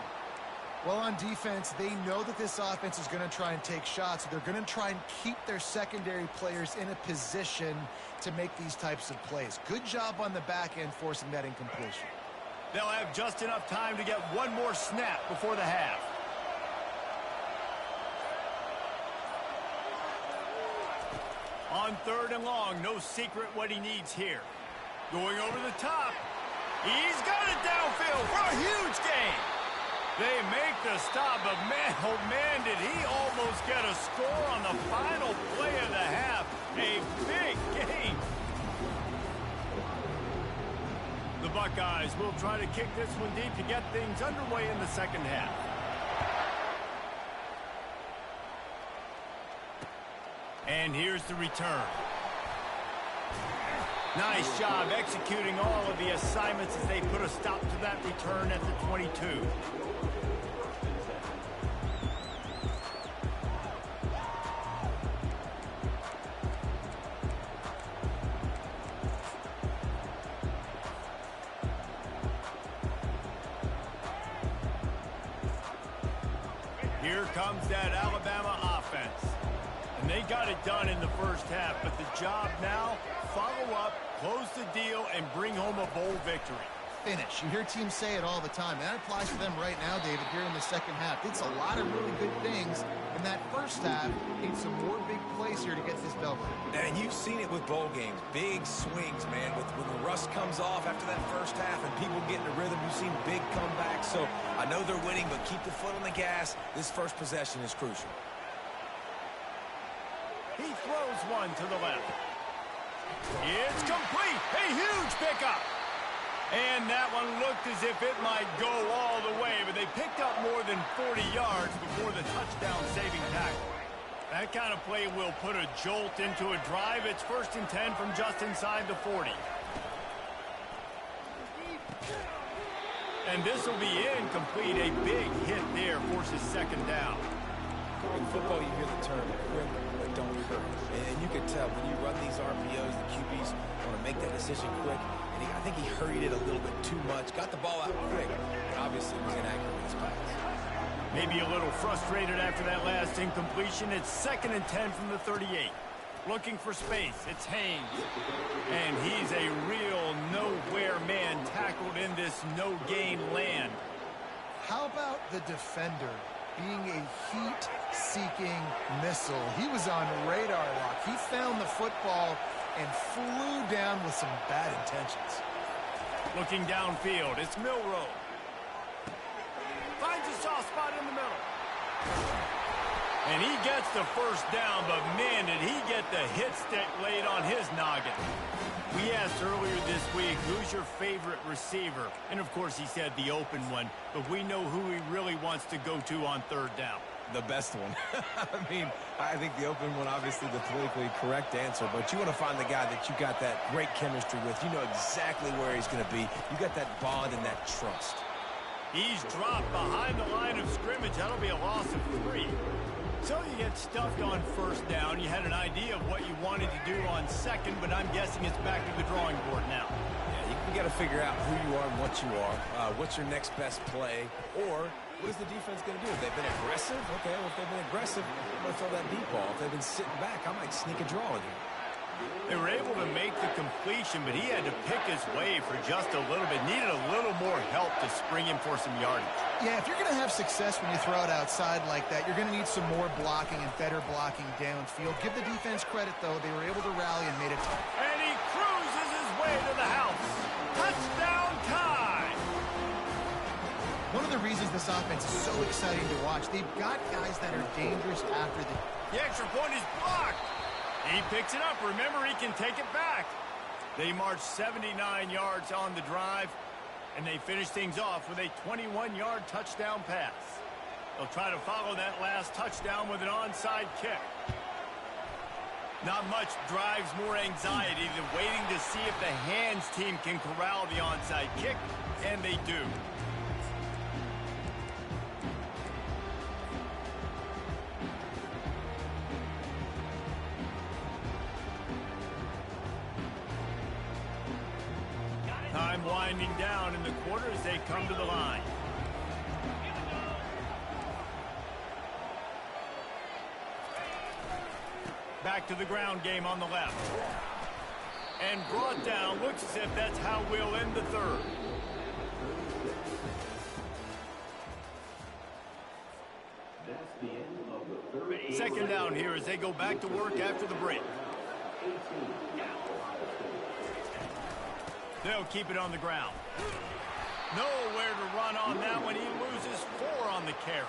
B: Well, on defense, they know that this offense is going to try and take shots. They're going to try and keep their secondary players in a position to make these types of plays. Good job on the back end forcing that incompletion.
A: They'll have just enough time to get one more snap before the half. On 3rd and long, no secret what he needs here. Going over the top. He's got it downfield for a huge gain. They make to stop, but man, oh man, did he almost get a score on the final play of the half. A big game. The Buckeyes will try to kick this one deep to get things underway in the second half. And here's the return. Nice job executing all of the assignments as they put a stop to that return at the 22. Here comes that Alabama offense. And they got it done in the first half, but the job now, follow up, close the deal, and bring home a bowl victory.
B: Finish. You hear teams say it all the time. That applies to them right now, David, here in the second half. It's a lot of really good things in that first half. Need some more big plays here to get this bell ring.
C: And you've seen it with bowl games. Big swings, man. When the rust comes off after that first half and people get in a rhythm, you've seen big comebacks. So I know they're winning, but keep the foot on the gas. This first possession is crucial.
A: He throws one to the left. It's complete. A huge pickup. And that one looked as if it might go all the way, but they picked up more than 40 yards before the touchdown-saving tackle. That kind of play will put a jolt into a drive. It's 1st and 10 from just inside the 40. And this will be incomplete. A big hit there forces 2nd down.
C: In football, you hear the term quick, but don't hurt. And you can tell when you run these RPOs, the QBs want to make that decision quick. And I think he hurried it a little bit too much, got the ball out quick, and obviously was inaccurate with his pass.
A: Maybe a little frustrated after that last incompletion. It's 2nd and 10 from the 38. Looking for space. It's Haynes. And he's a real nowhere man tackled in this no-gain land.
B: How about the defender being a heat-seeking missile? He was on radar lock. He found the football and flew down with some bad intentions.
A: Looking downfield, it's Milroe. Finds a soft spot in the middle. And he gets the 1st down, but man, did he get the hit stick laid on his noggin. We asked earlier this week, who's your favorite receiver? And of course he said the open one, but we know who he really wants to go to on 3rd down.
C: The best one. I mean, I think the open one, obviously the politically correct answer, but you want to find the guy that you got that great chemistry with. You know exactly where he's going to be. You got that bond and that trust.
A: He's dropped behind the line of scrimmage. That'll be a loss of 3. So you get stuffed on 1st down. You had an idea of what you wanted to do on 2nd, but I'm guessing it's back to the drawing board now.
C: Yeah, you got to figure out who you are and what you are. What's your next best play? Or what is the defense going to do? If they've been aggressive, okay, well, if they've been aggressive, I'm going to throw that deep ball. If they've been sitting back, I might sneak a draw in here.
A: They were able to make the completion, but he had to pick his way for just a little bit. Needed a little more help to spring him for some yardage.
B: Yeah, if you're going to have success when you throw it outside like that, you're going to need some more blocking and better blocking downfield. Give the defense credit, though. They were able to rally and made it tough.
A: And he cruises his way to the house. Touchdown time!
B: One of the reasons this offense is so exciting to watch, they've got guys that are dangerous after
A: The extra point is blocked. He picks it up. Remember, he can take it back. They march 79 yards on the drive, and they finish things off with a 21-yard touchdown pass. They'll try to follow that last touchdown with an onside kick. Not much drives more anxiety than waiting to see if the hands team can corral the onside kick, and they do. Time winding down in the quarter as they come to the line. Back to the ground game on the left. And brought down. Looks as if that's how we'll end the 3rd.
D: That's the end of the 3rd.
A: 2nd down here as they go back to work after the break. They'll keep it on the ground. Nowhere to run on that one. He loses 4 on the the carry.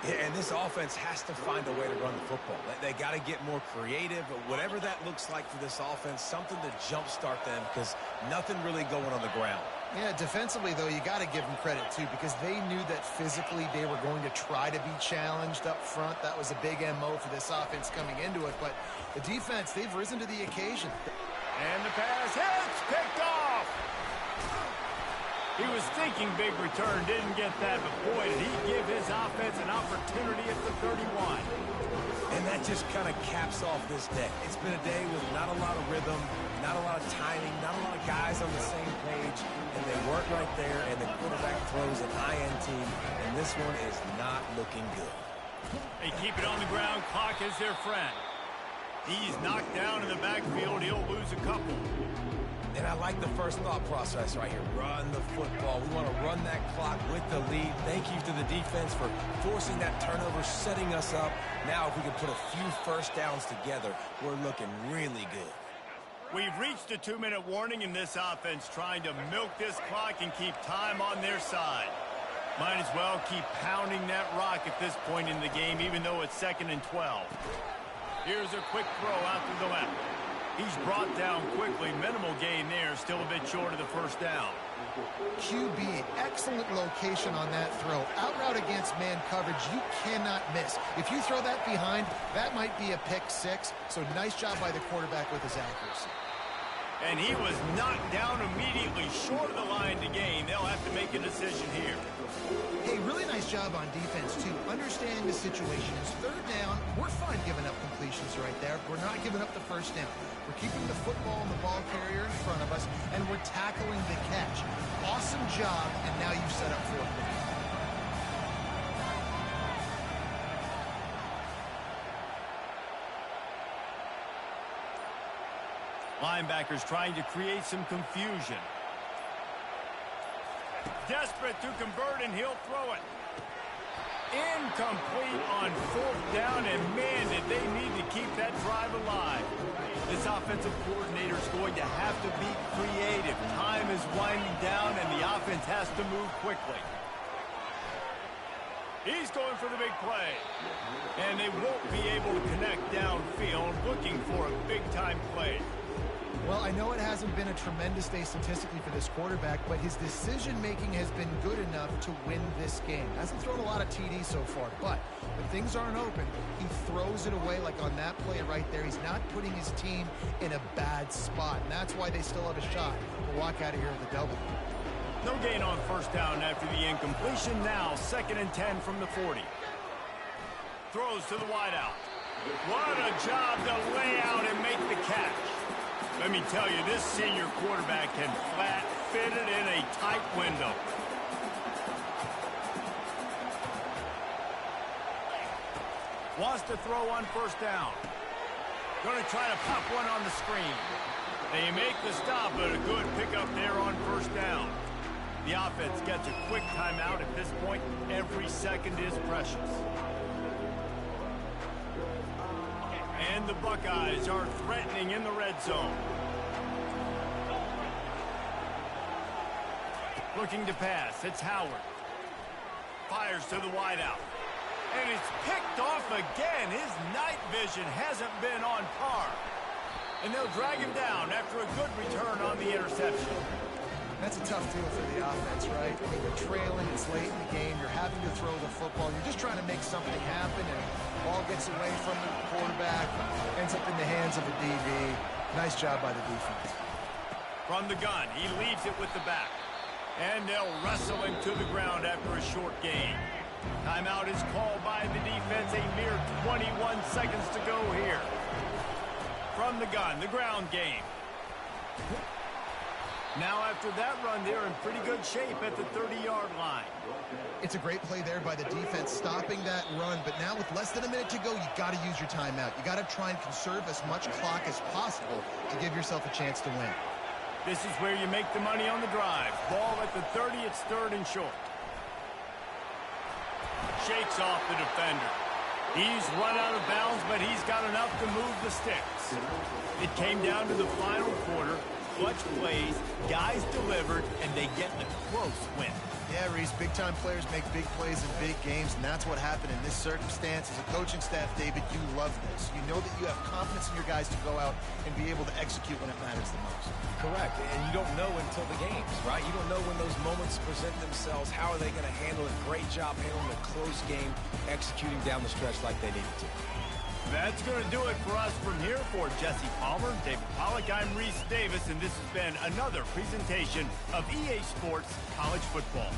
C: Yeah, and this offense has to find a way to run the football. They got to get more creative, but whatever that looks like for this offense, something to jumpstart them because nothing really going on the ground.
B: Yeah, defensively, though, you got to give them credit, too, because they knew that physically they were going to try to be challenged up front. That was a big MO for this offense coming into it. But the defense, they've risen to the occasion.
A: And the pass hits, picked off. He was thinking big return, didn't get that, but boy, did he give his offense an opportunity at the 31.
C: And that just kind of caps off this day. It's been a day with not a lot of rhythm, not a lot of timing, not a lot of guys on the same page, and they weren't right there, and the quarterback throws an INT, and this one is not looking good.
A: They keep it on the ground, clock is their friend. He's knocked down in the backfield, he'll lose a couple.
C: And I like the first thought process right here. Run the football. We want to run that clock with the lead. Thank you to the defense for forcing that turnover, setting us up. Now if we can put a few first downs together, we're looking really good.
A: We've reached a 2-minute warning in this offense, trying to milk this clock and keep time on their side. Might as well keep pounding that rock at this point in the game, even though it's 2nd and 12. Here's a quick throw out to the left. He's brought down quickly. Minimal gain there. Still a bit short of the first down.
B: QB, excellent location on that throw. Out route against man coverage, you cannot miss. If you throw that behind, that might be a pick six. So nice job by the quarterback with his accuracy.
A: And he was knocked down immediately short of the line to gain. They'll have to make a decision here.
B: Hey, really nice job on defense, too. Understanding the situation. It's 3rd down. We're fine giving up completions right there. We're not giving up the first down. We're keeping the football and the ball carrier in front of us, and we're tackling the catch. Awesome job, and now you've set up 4th down.
A: Linebackers trying to create some confusion. Desperate to convert, and he'll throw it. Incomplete on 4th down, and man, did they need to keep that drive alive. This offensive coordinator is going to have to be creative. Time is winding down, and the offense has to move quickly. He's going for the big play. And they won't be able to connect downfield, looking for a big-time play.
B: Well, I know it hasn't been a tremendous day statistically for this quarterback, but his decision-making has been good enough to win this game. Hasn't thrown a lot of TDs so far, but when things aren't open, he throws it away like on that play right there. He's not putting his team in a bad spot, and that's why they still have a shot to walk out of here with a W.
A: No gain on 1st down after the incompletion. Now 2nd and 10 from the 40. Throws to the wideout. What a job to lay out and make the catch. Let me tell you, this senior quarterback can flat fit it in a tight window. Wants to throw on 1st down. Going to try to pop one on the screen. They make the stop, but a good pickup there on 1st down. The offense gets a quick timeout at this point. Every second is precious. And the Buckeyes are threatening in the red zone. Looking to pass. It's Howard. Fires to the wideout. And it's picked off again. His night vision hasn't been on par. And they'll drag him down after a good return on the interception.
B: That's a tough deal for the offense, right? I mean, you're trailing, it's late in the game, you're having to throw the football, you're just trying to make something happen, and the ball gets away from the quarterback, ends up in the hands of the DB. Nice job by the defense.
A: From the gun, he leaves it with the back. And they'll wrestle him to the ground after a short gain. Timeout is called by the defense, a mere 21 seconds to go here. From the gun, the ground game. Now after that run, they're in pretty good shape at the 30-yard line.
B: It's a great play there by the defense, stopping that run. But now with less than a minute to go, you got to use your timeout. You got to try and conserve as much clock as possible to give yourself a chance to win.
A: This is where you make the money on the drive. Ball at the 30, it's 3rd and short. Shakes off the defender. He's run out of bounds, but he's got enough to move the sticks. It came down to the final quarter. clutch plays, guys delivered, and they get a close win.
B: Yeah, Reese, big-time players make big plays in big games, and that's what happened in this circumstance. As a coaching staff, David, you love this. You know that you have confidence in your guys to go out and be able to execute when it matters the most.
C: Correct, and you don't know until the games, right? You don't know when those moments present themselves. How are they going to handle it? Great job handling a close game, executing down the stretch like they needed to.
A: That's going to do it for us from here. For Jesse Palmer, David Pollack, I'm Reese Davis, and this has been another presentation of EA Sports College Football.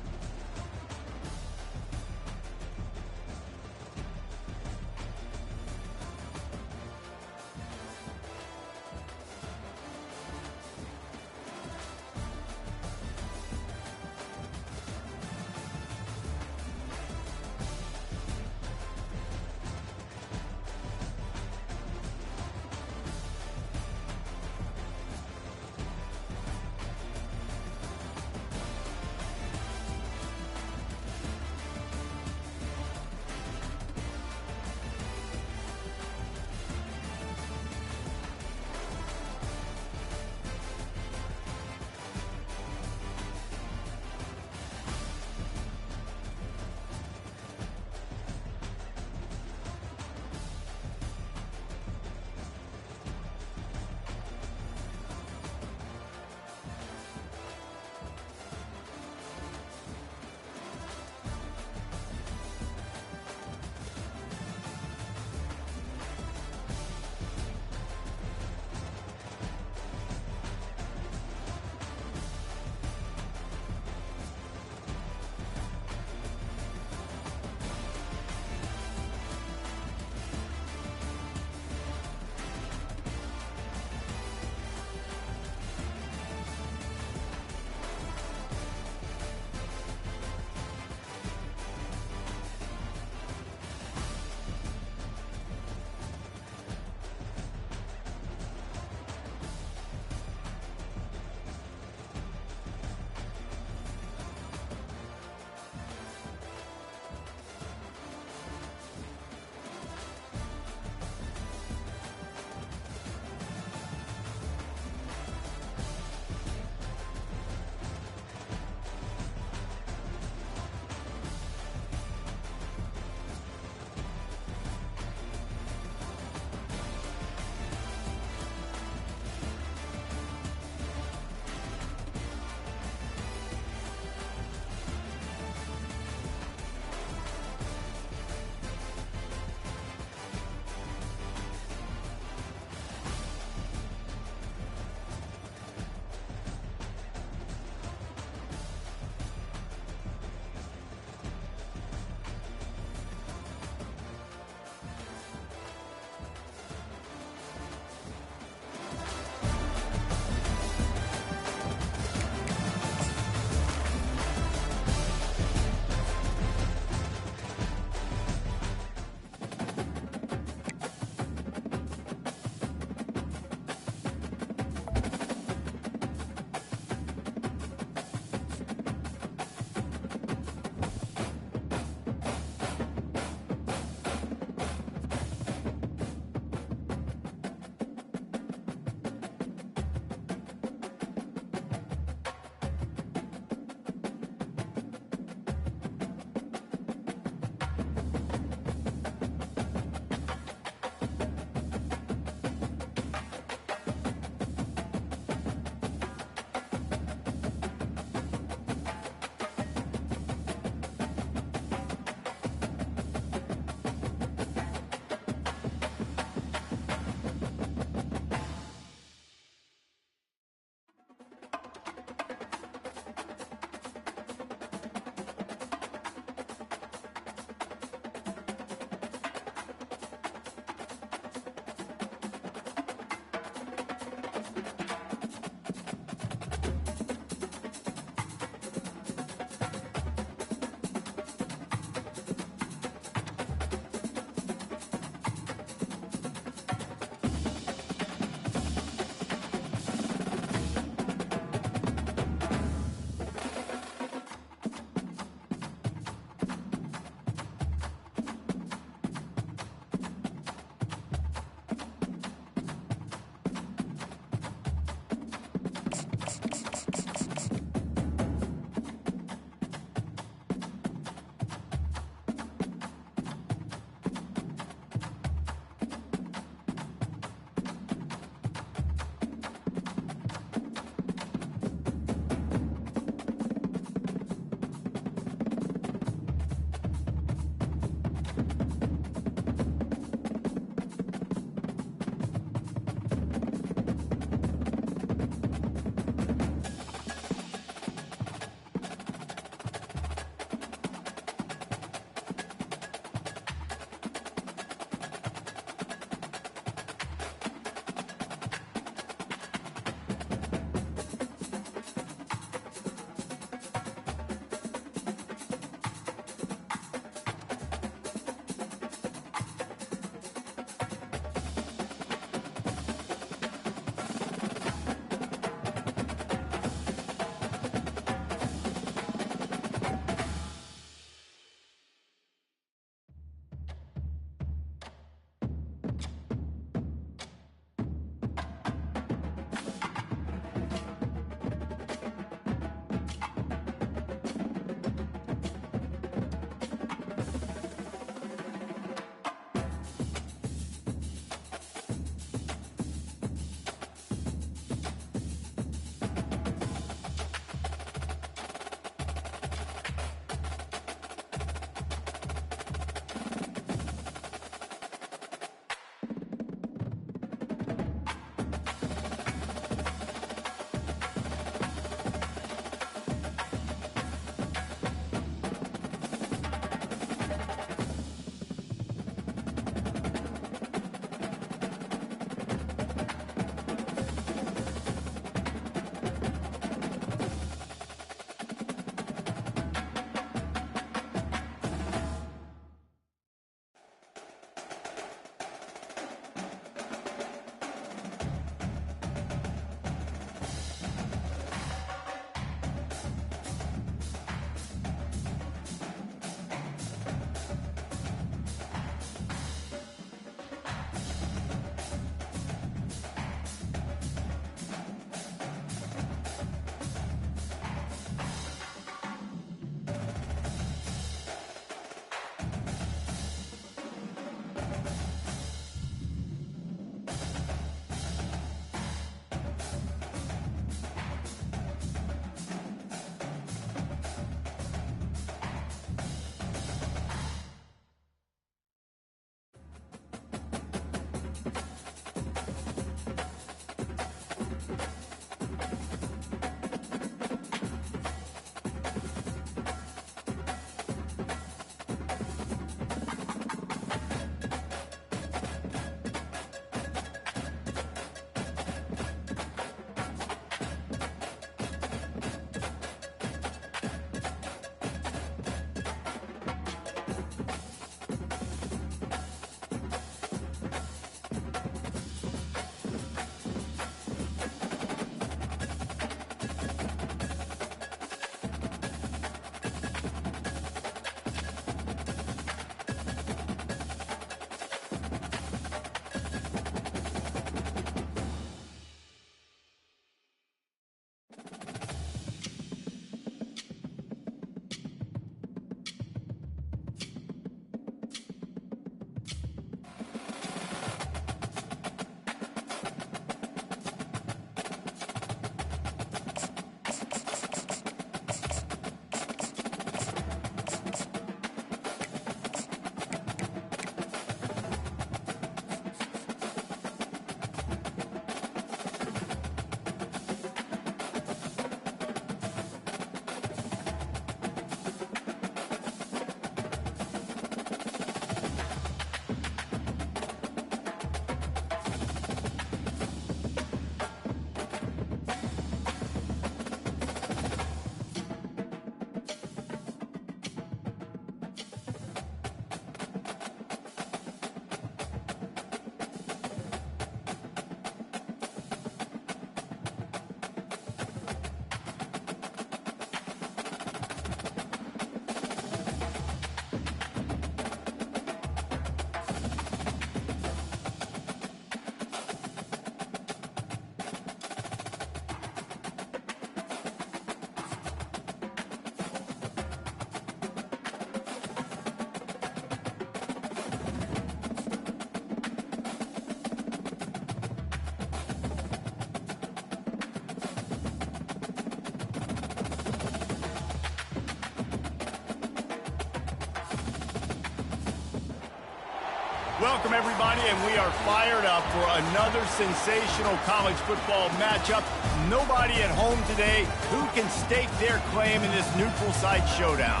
A: Welcome, everybody, and we are fired up for another sensational college football matchup. Nobody at home today who can stake their claim in this neutral site showdown.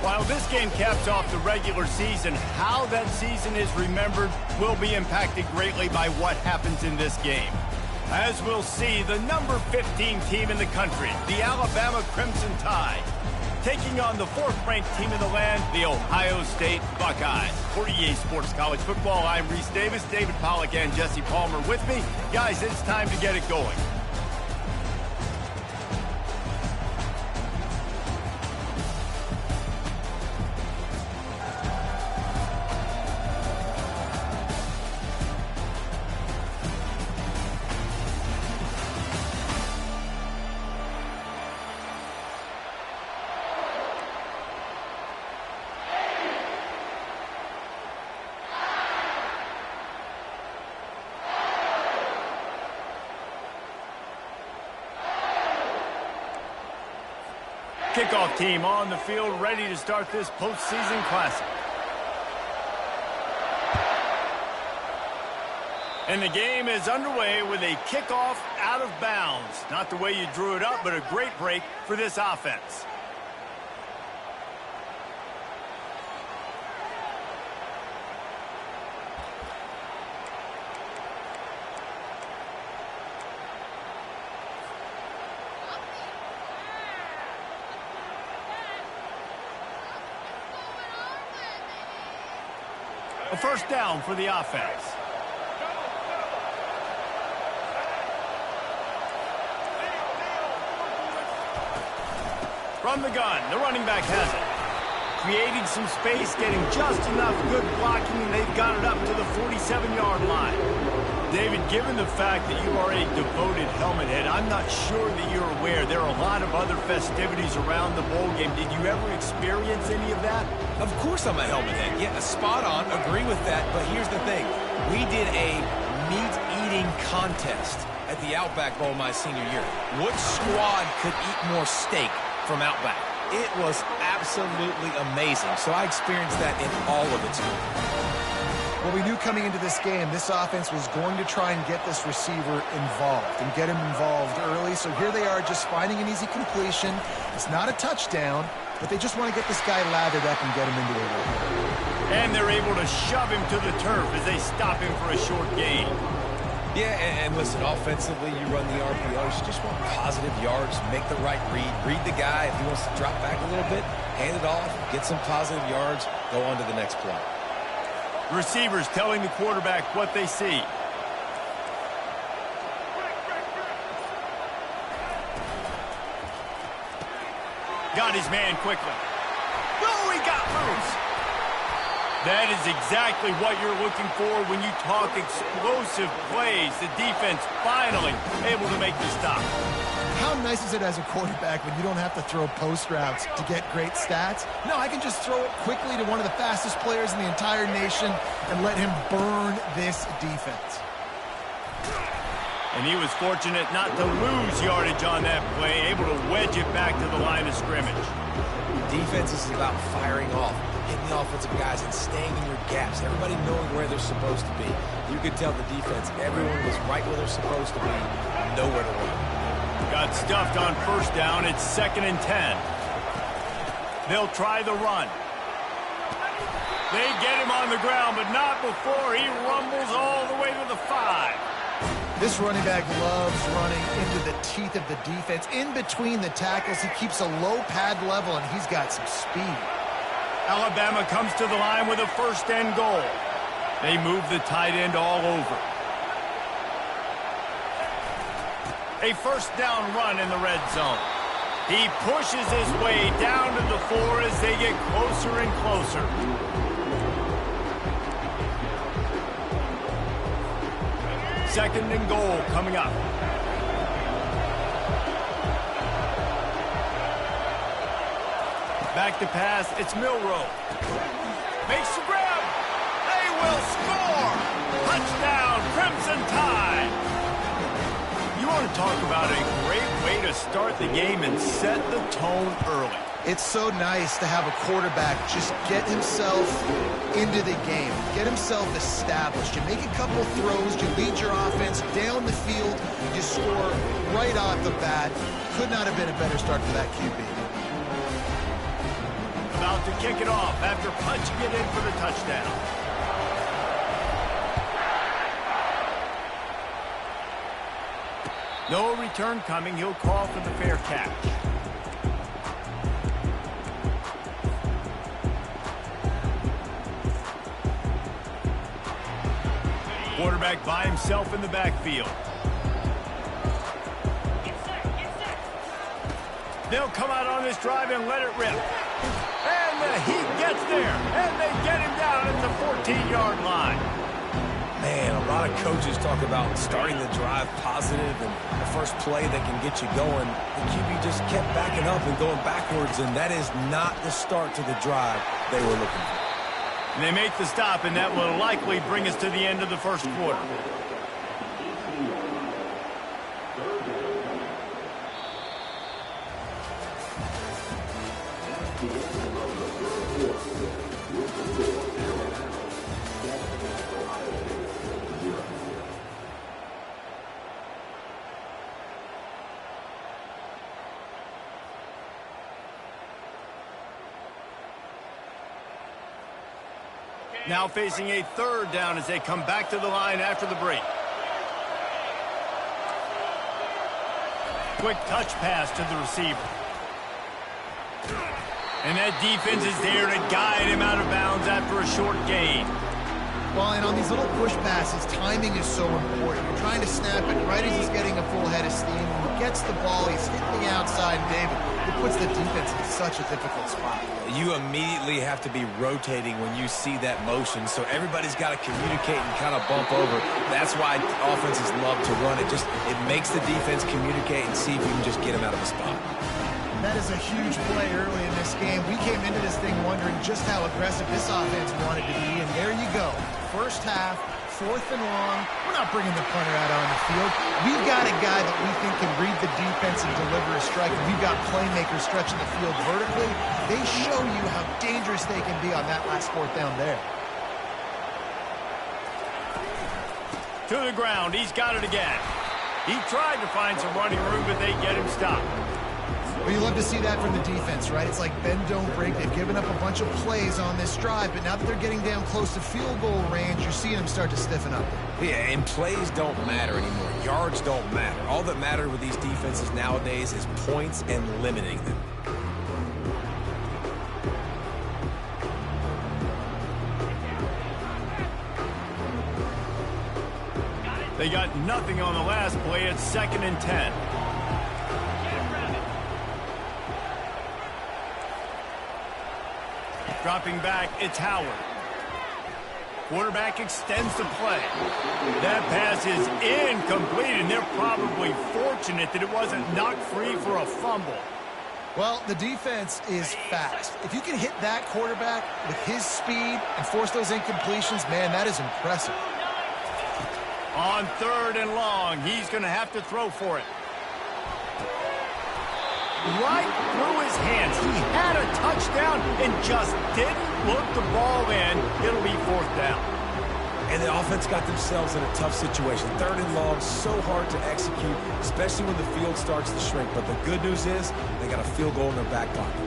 A: While this game caps off the regular season, how that season is remembered will be impacted greatly by what happens in this game. As we'll see, the number 15 team in the country, the Alabama Crimson Tide, taking on the 4th-ranked team in the land, the Ohio State Buckeyes. For EA Sports College Football, I'm Reese Davis, David Pollack, and Jesse Palmer with me. Guys, it's time to get it going. Kickoff team on the field, ready to start this postseason classic. And the game is underway with a kickoff out of bounds. Not the way you drew it up, but a great break for this offense. A first down for the offense. From the gun, the running back has it. Creating some space, getting just enough good blocking, and they've got it up to the 47-yard line. David, given the fact that you are a devoted helmet head, I'm not sure that you're aware there are a lot of other festivities around the bowl game. Did you ever experience any of that?
C: Of course I'm a helmet head. Yeah, spot on. Agree with that. But here's the thing. We did a meat-eating contest at the Outback Bowl my senior year. What squad could eat more steak from Outback? It was absolutely amazing. So I experienced that in all of its glory.
B: Well, we knew coming into this game, this offense was going to try and get this receiver involved and get him involved early. So here they are just finding an easy completion. It's not a touchdown, but they just want to get this guy lathered up and get him into a rhythm.
A: And they're able to shove him to the turf as they stop him for a short gain.
C: Yeah, and listen, offensively, you run the RPOs. You just want positive yards, make the right read. Read the guy. If he wants to drop back a little bit, hand it off, get some positive yards, go on to the next play.
A: Receivers telling the quarterback what they see. Got his man quickly. Oh, he got loose. That is exactly what you're looking for when you talk explosive plays. The defense finally able to make the stop.
B: How nice is it as a quarterback when you don't have to throw post routes to get great stats? No, I can just throw it quickly to one of the fastest players in the entire nation and let him burn this defense.
A: And he was fortunate not to lose yardage on that play, able to wedge it back to the line of scrimmage.
C: Defense is about firing off, hitting the offensive guys and staying in your gaps. Everybody knowing where they're supposed to be. You could tell the defense, everyone was right where they're supposed to be, nowhere to run.
A: Got stuffed on first down. It's 2nd and 10. They'll try the run. They get him on the ground, but not before he rumbles all the way to the 5.
B: This running back loves running into the teeth of the defense. In between the tackles, he keeps a low pad level, and he's got some speed.
A: Alabama comes to the line with a 1st and goal. They move the tight end all over. A 1st down run in the red zone. He pushes his way down to the 4 as they get closer and closer. Second and goal coming up. Back to pass, it's Milroe. Makes the grab. They will score. Touchdown, Crimson Tide. You want to talk about a great way to start the game and set the tone early.
B: It's so nice to have a quarterback just get himself into the game, get himself established. You make a couple throws, you lead your offense down the field, you score right off the bat. Could not have been a better start for that QB.
A: About to kick it off after punching it in for the touchdown. No return coming. He'll call for the fair catch. Quarterback by himself in the backfield. They'll come out on this drive and let it rip. And he gets there. And they get him down at the 14-yard line.
C: Man, a lot of coaches talk about starting the drive positive and the first play that can get you going. The QB just kept backing up and going backwards, and that is not the start to the drive they were looking for.
A: And they make the stop, and that will likely bring us to the end of the first quarter. Now facing a third down as they come back to the line after the break. Quick touch pass to the receiver. And that defense is there to guide him out of bounds after a short gain.
B: Well, and on these little push passes, timing is so important. You're trying to snap it right as he's getting a full head of steam. When he gets the ball, he's hitting the outside, David. It puts the defense in such a difficult spot.
C: You immediately have to be rotating when you see that motion, so everybody's got to communicate and kind of bump over. That's why offenses love to run it. It makes the defense communicate and see if you can just get him out of a spot.
B: That is a huge play early in this game. We came into this thing wondering just how aggressive this offense wanted to be, and there you go. First half, 4th and long. We're not bringing the punter out on the field. We've got a guy that we think can read the defense and deliver a strike, and we've got playmakers stretching the field vertically. They show you how dangerous they can be on that last 4th down there.
A: To the ground. He's got it again. He tried to find some running room, but they get him stopped.
B: Well, you love to see that from the defense, right? It's like bend, don't break. They've given up a bunch of plays on this drive, but now that they're getting down close to field goal range, you're seeing them start to stiffen up.
C: Yeah, and plays don't matter anymore. Yards don't matter. All that matters with these defenses nowadays is points and limiting them.
A: They got nothing on the last play. It's 2nd and 10. Dropping back, it's Howard. Quarterback extends the play. That pass is incomplete, and they're probably fortunate that it wasn't knocked free for a fumble.
B: Well, the defense is fast. If you can hit that quarterback with his speed and force those incompletions, man, that is impressive.
A: On 3rd and long, he's going to have to throw for it. Right through his hands. He had a touchdown and just didn't look the ball in. It'll be 4th down.
C: And the offense got themselves in a tough situation. 3rd and long, so hard to execute, especially when the field starts to shrink. But the good news is they got a field goal in their back pocket.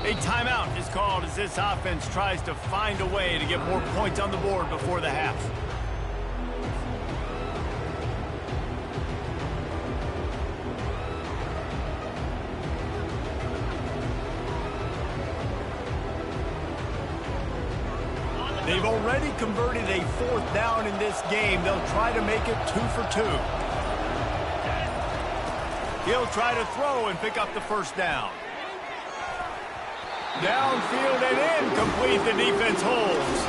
A: A timeout is called as this offense tries to find a way to get more points on the board before the half. They've already converted a 4th down in this game. They'll try to make it 2 for 2. He'll try to throw and pick up the 1st down. Downfield and incomplete, the defense holds.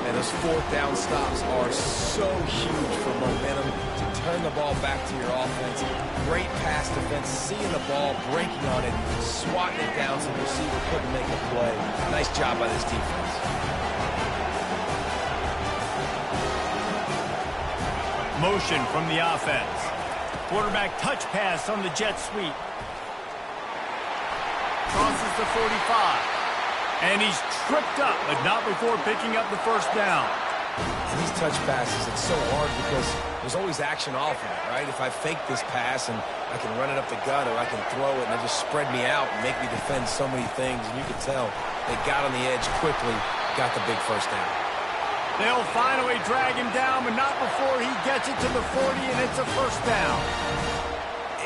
C: And those fourth down stops are so huge for momentum to turn the ball back to your offense. Great pass defense, seeing the ball, breaking on it, swatting it down so the receiver couldn't make a play. Nice job by this defense.
A: Motion from the offense. Quarterback touch pass on the jet sweep. Crosses the 45. And he's tripped up, but not before picking up the first down.
C: And these touch passes, it's so hard because there's always action off of it, right? If I fake this pass and I can run it up the gut or I can throw it and they just spread me out and make me defend so many things, and you can tell they got on the edge quickly, got the big first down.
A: They'll finally drag him down, but not before he gets it to the 40, and it's a first down.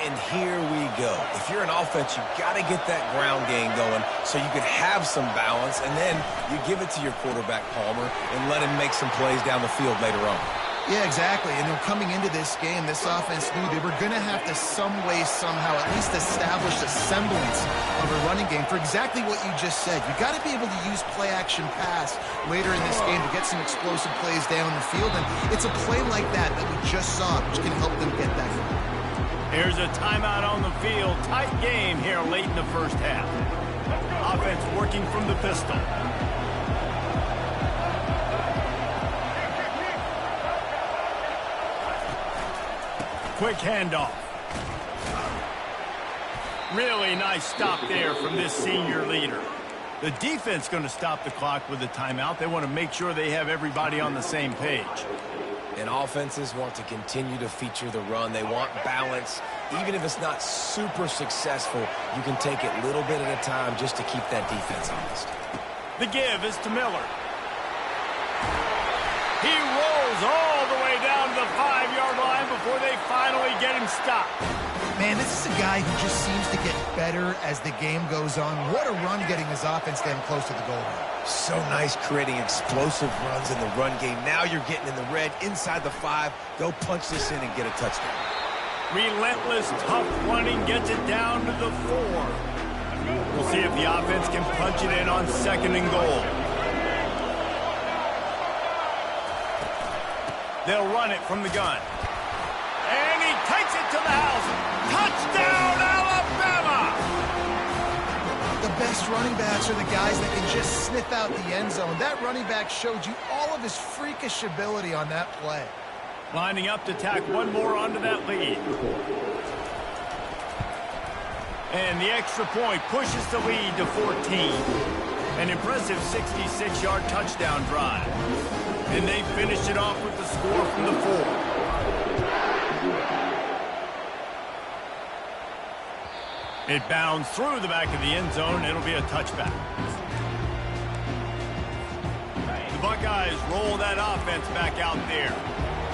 C: And here we go. If you're an offense, you've got to get that ground game going so you can have some balance, and then you give it to your quarterback, Palmer, and let him make some plays down the field later on.
B: Yeah, exactly. And coming into this game, this offense knew they were going to have to some way, somehow, at least establish a semblance of a running game for exactly what you just said. You got to be able to use play-action pass later in this game to get some explosive plays down the field, and it's a play like that we just saw, which can help them get that going.
A: Here's a timeout on the field. Tight game here late in the first half. Offense working from the pistol. Quick handoff. Really nice stop there from this senior leader. The defense going to stop the clock with a timeout. They want to make sure they have everybody on the same page.
C: And offenses want to continue to feature the run. They want balance. Even if it's not super successful, you can take it little bit at a time just to keep that defense honest.
A: The give is to Miller. He rolls all the way down to the 5-yard line before they finally get him stopped.
B: Man, this is a guy who just seems to get better as the game goes on. What a run getting his offense down close to the goal line.
C: So nice creating explosive runs in the run game. Now you're getting in the red inside the 5. Go punch this in and get a touchdown.
A: Relentless, tough running gets it down to the 4. We'll see if the offense can punch it in on 2nd and goal. They'll run it from the gun. And he takes it to the house. Touchdown, Alabama!
B: The best running backs are the guys that can just sniff out the end zone. That running back showed you all of his freakish ability on that play.
A: Lining up to tack one more onto that lead. And the extra point pushes the lead to 14. An impressive 66-yard touchdown drive. And they finish it off with the score from the 4. It bounds through the back of the end zone. It'll be a touchback. The Buckeyes roll that offense back out there.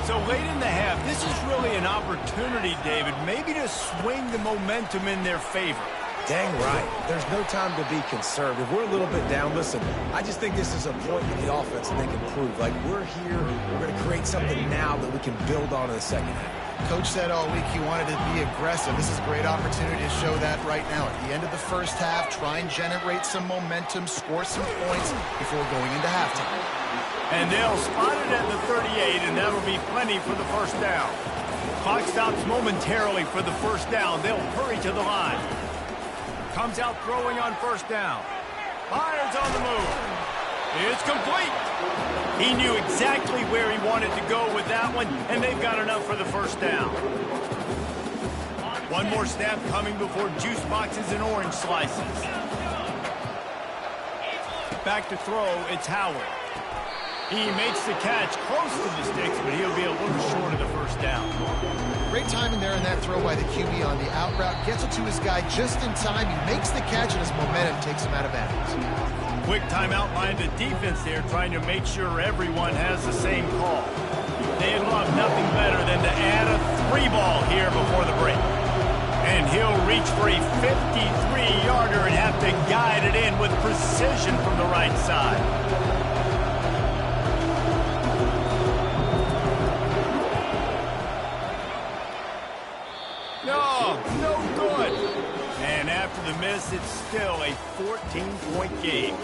A: So late in the half, this is really an opportunity, David, maybe to swing the momentum in their favor.
C: Dang right. There's no time to be conservative. We're a little bit down. Listen, I just think this is a point in the offense that they can prove. Like, we're here. We're going to create something now that we can build on in the second half.
B: Coach said all week he wanted to be aggressive. This is a great opportunity to show that right now. At the end of the first half, try and generate some momentum, score some points before going into halftime.
A: And they'll spot it at the 38, and that'll be plenty for the first down. Clock stops momentarily for the first down. They'll hurry to the line. Comes out throwing on first down. Fires on the move. It's complete. He knew exactly where he wanted to go with that one, and they've got enough for the first down. One more snap coming before juice boxes and orange slices. Back to throw, it's Howard. He makes the catch close to the sticks, but he'll be a little short of the first down.
B: Great timing there in that throw by the QB on the out route. Gets it to his guy just in time. He makes the catch, and his momentum takes him out of bounds.
A: Quick timeout by the defense there, trying to make sure everyone has the same call. They'd love nothing better than to add a 3-ball here before the break. And he'll reach for a 53-yarder and have to guide it in with precision from the right side. No good. And after the miss, it's still a 14-point game.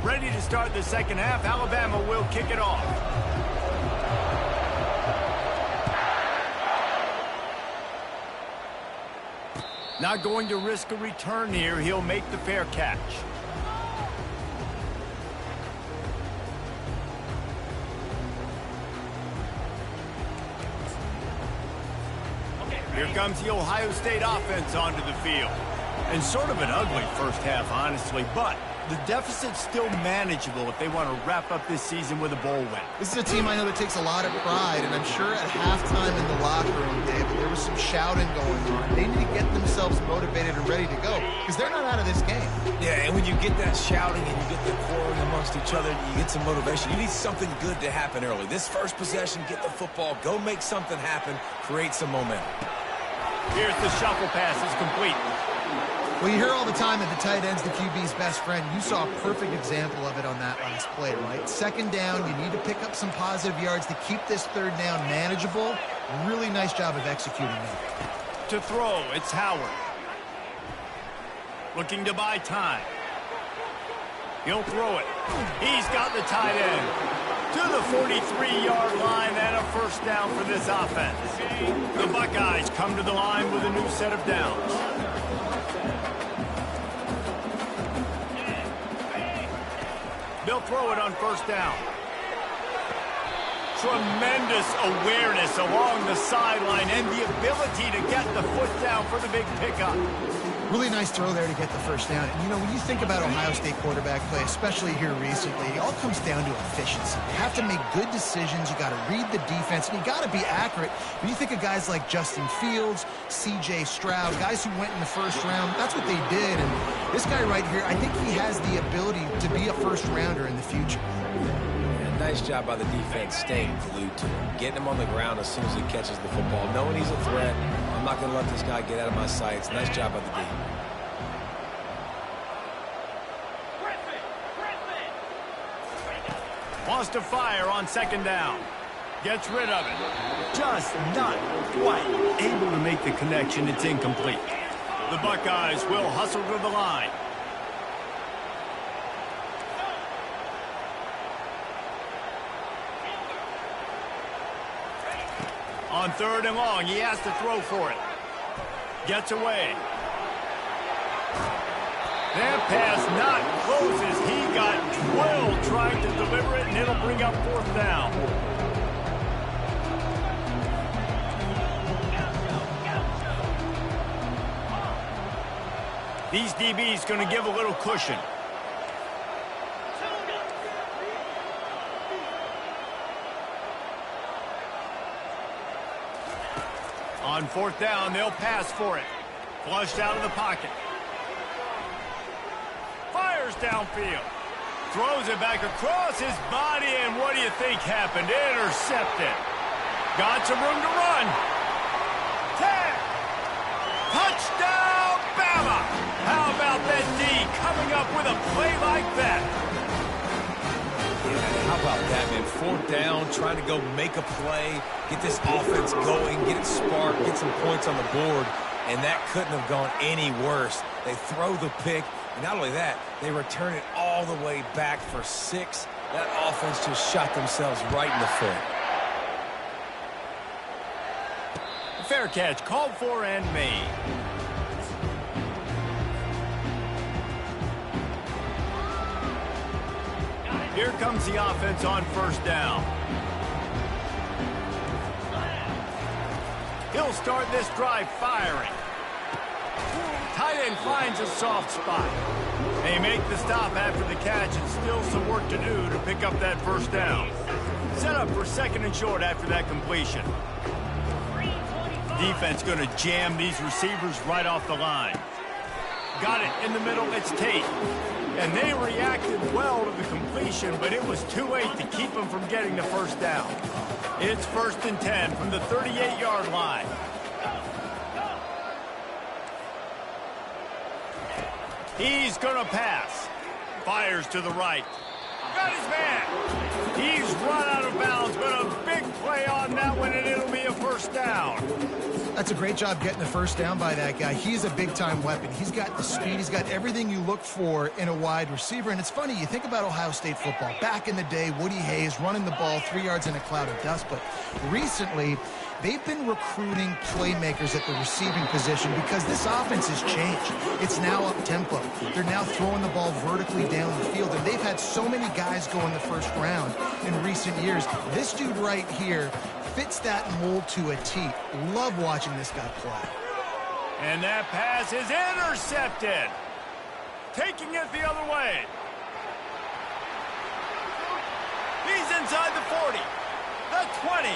A: Ready to start the second half. Alabama will kick it off. Not going to risk a return here. He'll make the fair catch. Here comes the Ohio State offense onto the field. And sort of an ugly first half, honestly, but the deficit's still manageable if they want to wrap up this season with a bowl win.
B: This is a team I know that takes a lot of pride, and I'm sure at halftime in the locker room, David, there was some shouting going on. They need to get themselves motivated and ready to go, because they're not out of this game.
C: Yeah, and when you get that shouting and you get the quarreling amongst each other, you get some motivation. You need something good to happen early. This first possession, get the football, go make something happen, create some momentum.
A: Here's the shuffle pass. It's complete.
B: Well, you hear all the time that the tight end's the QB's best friend. You saw a perfect example of it on that last play, right? Second down, you need to pick up some positive yards to keep this third down manageable. Really nice job of executing that.
A: To throw, it's Howard. Looking to buy time. He'll throw it. He's got the tight end to the 43-yard line, and a first down for this offense. The Buckeyes come to the line with a new set of downs. They'll throw it on first down. Tremendous awareness along the sideline and the ability to get the foot down for the big pickup.
B: Really nice throw there to get the first down. And, you know, when you think about Ohio State quarterback play, especially here recently, it all comes down to efficiency. You have to make good decisions. You got to read the defense, and you got to be accurate. When you think of guys like Justin Fields, C.J. Stroud, guys who went in the first round, that's what they did. And this guy right here, I think he has the ability to be a first-rounder in the future.
C: Yeah, nice job by the defense staying glued to him, getting him on the ground as soon as he catches the football, knowing he's a threat. I'm not going to let this guy get out of my sights. Nice job by the D.
A: Wants to fire on second down. Gets rid of it. Just not quite able to make the connection. It's incomplete. The Buckeyes will hustle to the line. On third and long, he has to throw for it. Gets away. That pass not closes. He got drilled trying to deliver it, and it'll bring up fourth down. These DBs going to give a little cushion. On fourth down, they'll pass for it. Flushed out of the pocket. Fires downfield. Throws it back across his body, and what do you think happened? Intercepted. Got some room to run. Tag. Touchdown, Bama. How about that D coming up with a play like that?
C: Yeah, how about that, man? Fourth down, trying to go make a play, get this offense going, get it sparked, get some points on the board, and that couldn't have gone any worse. They throw the pick, and not only that, they return it all the way back for 6. That offense just shot themselves right in the foot.
A: Fair catch, called for and made. Here comes the offense on first down. He'll start this drive firing. Tight end finds a soft spot. They make the stop after the catch, and still some work to do to pick up that first down. Set up for second and short after that completion. Defense going to jam these receivers right off the line. Got it in the middle, it's Tate. And they reacted well to the completion, but it was too late to keep them from getting the first down. It's first and 10 from the 38-yard line. He's going to pass. Fires to the right. Got his man. He's run out of bounds, but a big play on that one, and it'll be a first down.
B: That's a great job getting the first down by that guy. He's a big-time weapon. He's got the speed. He's got everything you look for in a wide receiver. And it's funny, you think about Ohio State football. Back in the day, Woody Hayes running the ball 3 yards in a cloud of dust. But recently, they've been recruiting playmakers at the receiving position because this offense has changed. It's now up-tempo. They're now throwing the ball vertically down the field. And they've had so many guys go in the first round in recent years. This dude right here fits that mold to a T. Love watching this guy play.
A: And that pass is intercepted. Taking it the other way. He's inside the 40. The 20.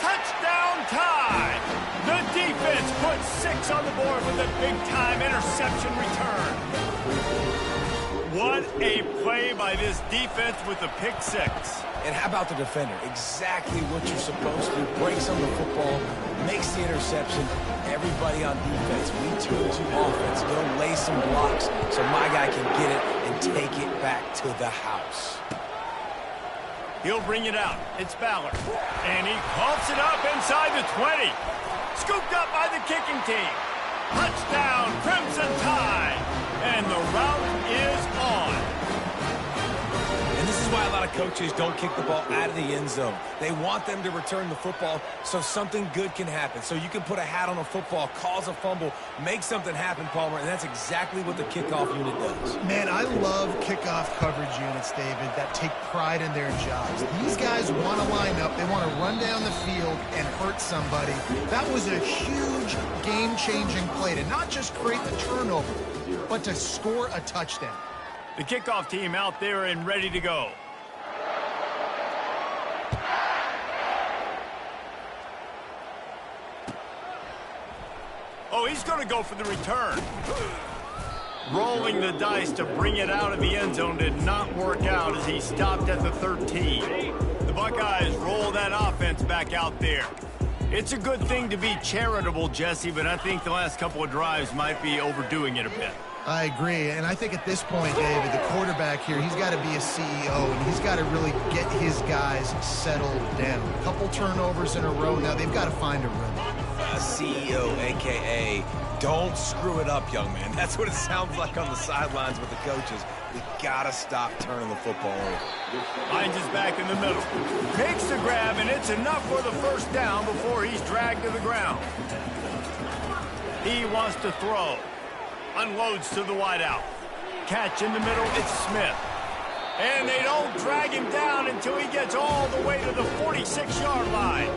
A: Touchdown tie. The defense puts 6 on the board with a big-time interception return. What a play by this defense with the pick 6.
C: And how about the defender? Exactly what you're supposed to do. Breaks on the football, makes the interception. Everybody on defense, we turn to offense. Go lay some blocks so my guy can get it and take it back to the house.
A: He'll bring it out. It's Ballard. And he pumps it up inside the 20. Scooped up by the kicking team. Touchdown, Crimson Tide. And the route is on.
C: And this is why a lot of coaches don't kick the ball out of the end zone. They want them to return the football so something good can happen. So you can put a hat on a football, cause a fumble, make something happen, Palmer, and that's exactly what the kickoff unit does.
B: Man, I love kickoff coverage units, David, that take pride in their jobs. These guys want to line up. They want to run down the field and hurt somebody. That was a huge game-changing play to not just create the turnover, but to score a touchdown.
A: The kickoff team out there and ready to go. Oh, he's going to go for the return. Rolling the dice to bring it out of the end zone did not work out as he stopped at the 13. The Buckeyes roll that offense back out there. It's a good thing to be charitable, Jesse, but I think the last couple of drives might be overdoing it a bit.
B: I agree, and I think at this point, David, the quarterback here, he's got to be a CEO, and he's got to really get his guys settled down. A couple turnovers in a row now. They've got to find a rhythm.
C: CEO, a.k.a. don't screw it up, young man. That's what it sounds like on the sidelines with the coaches. We got to stop turning the football over.
A: Hines is back in the middle. Makes the grab, and it's enough for the first down before he's dragged to the ground. He wants to throw. Unloads to the wideout. Catch in the middle, it's Smith. And they don't drag him down until he gets all the way to the 46-yard line.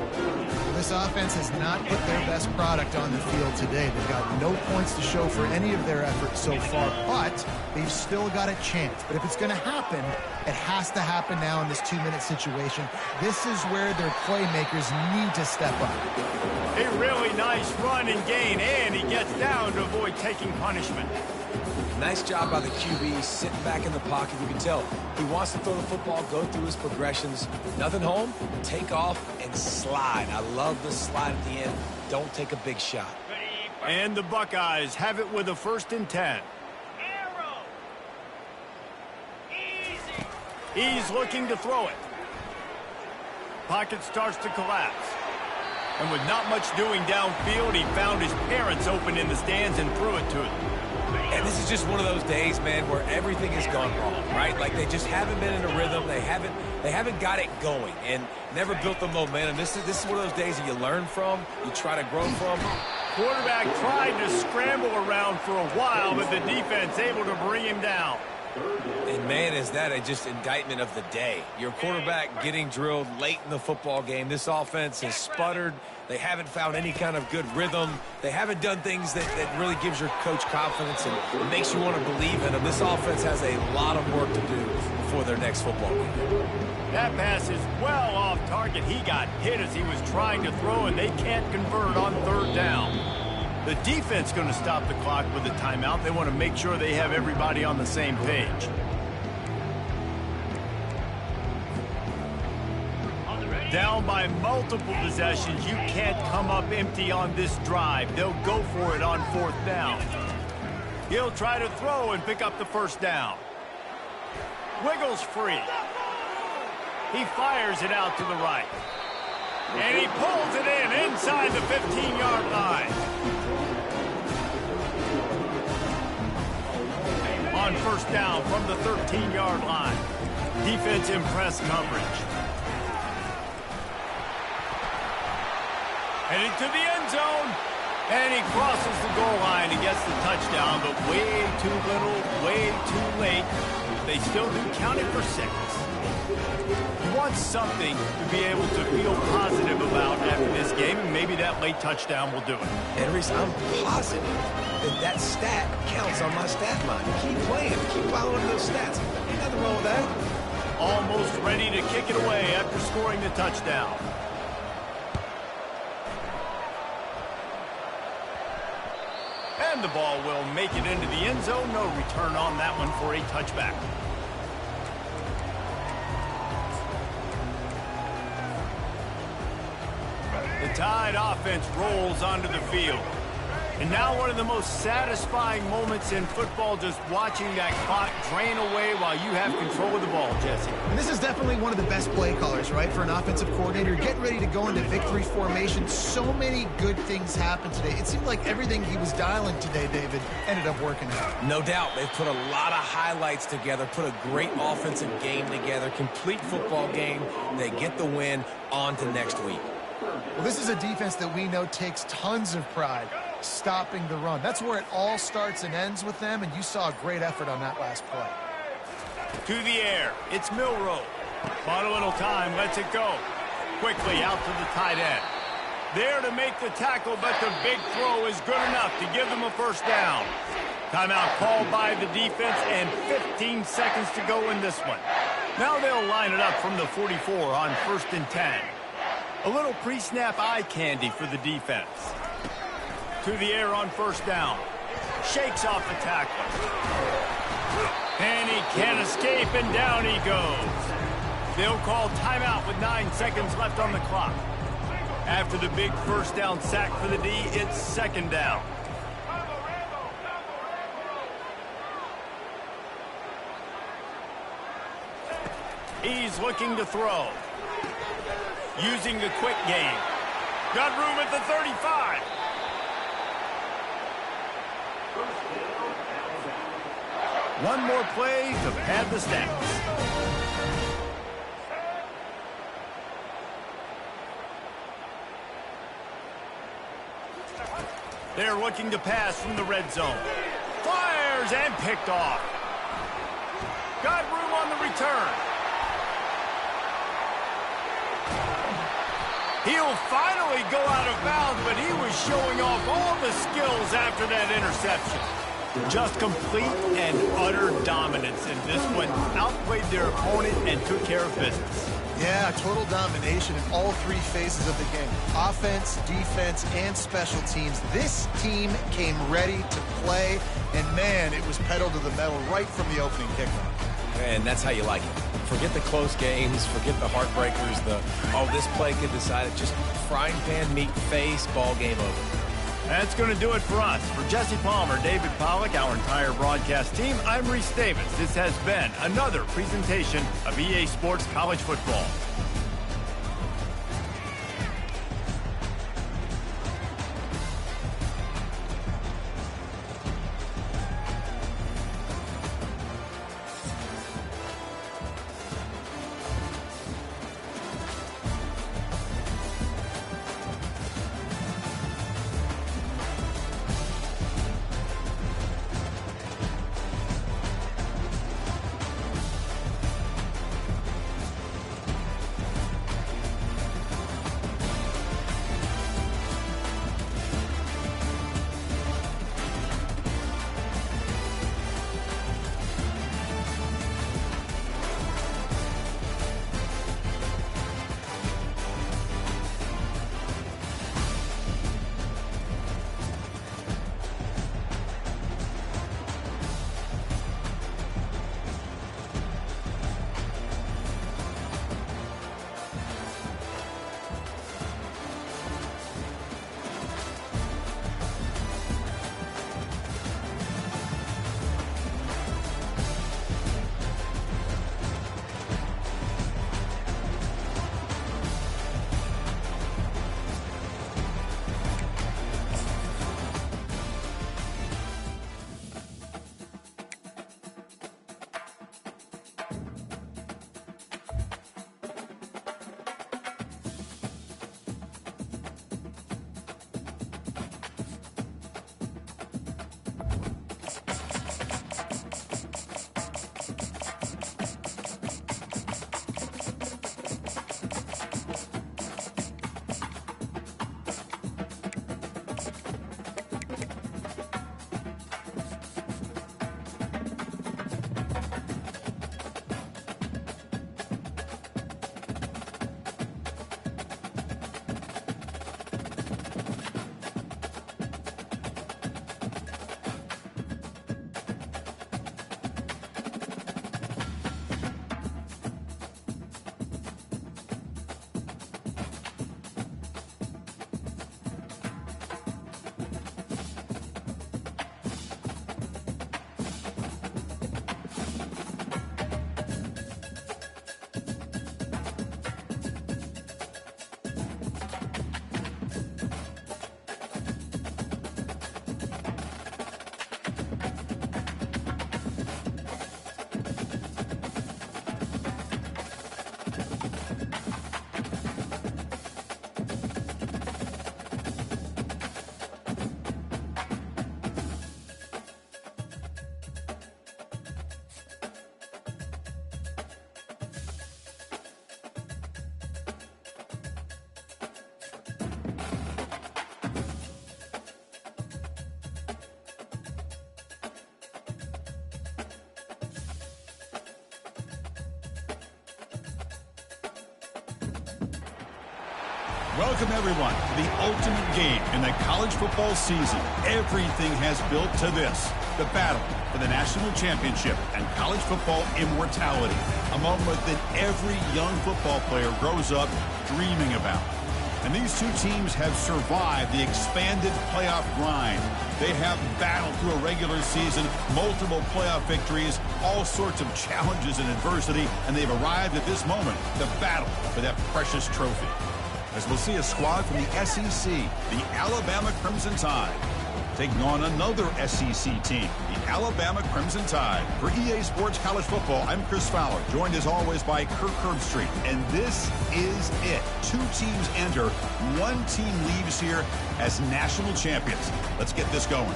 B: This offense has not put their best product on the field today. They've got no points to show for any of their efforts so far, but they've still got a chance. But if it's going to happen, it has to happen now in this 2-minute situation. This is where their playmakers need to step up.
A: A really nice run and gain, and he gets down to avoid taking punishment.
C: Nice job by the QB, sitting back in the pocket. You can tell he wants to throw the football, go through his progressions. Nothing home, take off, and slide. I love the slide at the end. Don't take a big shot.
A: And the Buckeyes have it with a 1st and 10. He's looking to throw it. Pocket starts to collapse. And with not much doing downfield, he found his parents open in the stands and threw it to them.
C: And this is just one of those days, man, where everything has gone wrong, right? Like they just haven't been in a rhythm. They haven't got it going and never built the momentum. This is one of those days that you learn from, you try to grow from.
A: Quarterback tried to scramble around for a while, but the defense able to bring him down.
C: And, man, is that a just indictment of the day. Your quarterback getting drilled late in the football game. This offense has sputtered. They haven't found any kind of good rhythm. They haven't done things that really gives your coach confidence and makes you want to believe in them. This offense has a lot of work to do before their next football game.
A: That pass is well off target. He got hit as he was trying to throw, and they can't convert on 3rd down. The defense going to stop the clock with a timeout. They want to make sure they have everybody on the same page. Down by multiple possessions, you can't come up empty on this drive. They'll go for it on 4th down. He'll try to throw and pick up the 1st down. Wiggles free. He fires it out to the right. And he pulls it in inside the 15-yard line. On first down from the 13-yard line. Defense in press coverage. Heading to the end zone. And he crosses the goal line and gets the touchdown, but way too little, way too late. They still do count it for 6. You want something to be able to feel positive about after this game, and maybe that late touchdown will do it.
C: And Reese, I'm positive that stat counts on my stat line. Keep playing, keep following those stats. Ain't nothing wrong with that.
A: Almost ready to kick it away after scoring the touchdown. And the ball will make it into the end zone. No return on that one for a touchback. The Tide offense rolls onto the field. And now one of the most satisfying moments in football, just watching that clock drain away while you have control of the ball, Jesse.
B: And this is definitely one of the best play callers, right, for an offensive coordinator. Getting ready to go into victory formation. So many good things happened today. It seemed like everything he was dialing today, David, ended up working out.
C: No doubt. They've put a lot of highlights together, put a great offensive game together, complete football game. They get the win. On to next week.
B: Well, this is a defense that we know takes tons of pride stopping the run. That's where it all starts and ends with them, and you saw a great effort on that last play.
A: To the air, it's Milroe. Bought a little time, lets it go. Quickly out to the tight end. There to make the tackle, but the big throw is good enough to give them a first down. Timeout called by the defense, and 15 seconds to go in this one. Now they'll line it up from the 44 on 1st and 10. A little pre-snap eye candy for the defense. To the air on first down. Shakes off the tackle. And he can't escape, and down he goes. They'll call timeout with 9 seconds left on the clock. After the big first down sack for the D, it's 2nd down. He's looking to throw. Using the quick game. Got room at the 35. One more play to pad the stats. They're looking to pass from the red zone. Fires and picked off. Got room on the return. He'll finally go out of bounds, but he was showing off all the skills after that interception. Just complete and utter dominance in this one. Outplayed their opponent and took care of business.
B: Yeah, total domination in all 3 phases of the game. Offense, defense, and special teams. This team came ready to play, and man, it was pedal to the metal right from the opening kickoff.
C: And that's how you like it. Forget the close games, forget the heartbreakers, this play could decide it. Just frying pan meat face, ball game over.
A: That's going to do it for us. For Jesse Palmer, David Pollack, our entire broadcast team, I'm Reese Davis. This has been another presentation of EA Sports College Football.
E: Welcome, everyone, to the ultimate game in the college football season. Everything has built to this, the battle for the national championship and college football immortality, a moment that every young football player grows up dreaming about. And these two teams have survived the expanded playoff grind. They have battled through a regular season, multiple playoff victories, all sorts of challenges and adversity, and they've arrived at this moment, the battle for that precious trophy. As we'll see a squad from the SEC, the Alabama Crimson Tide, taking on another SEC team, the Alabama Crimson Tide. For EA Sports College Football, I'm Chris Fowler, joined as always by Kirk Herbstreit. And this is it. Two teams enter, one team leaves here as national champions. Let's get this going.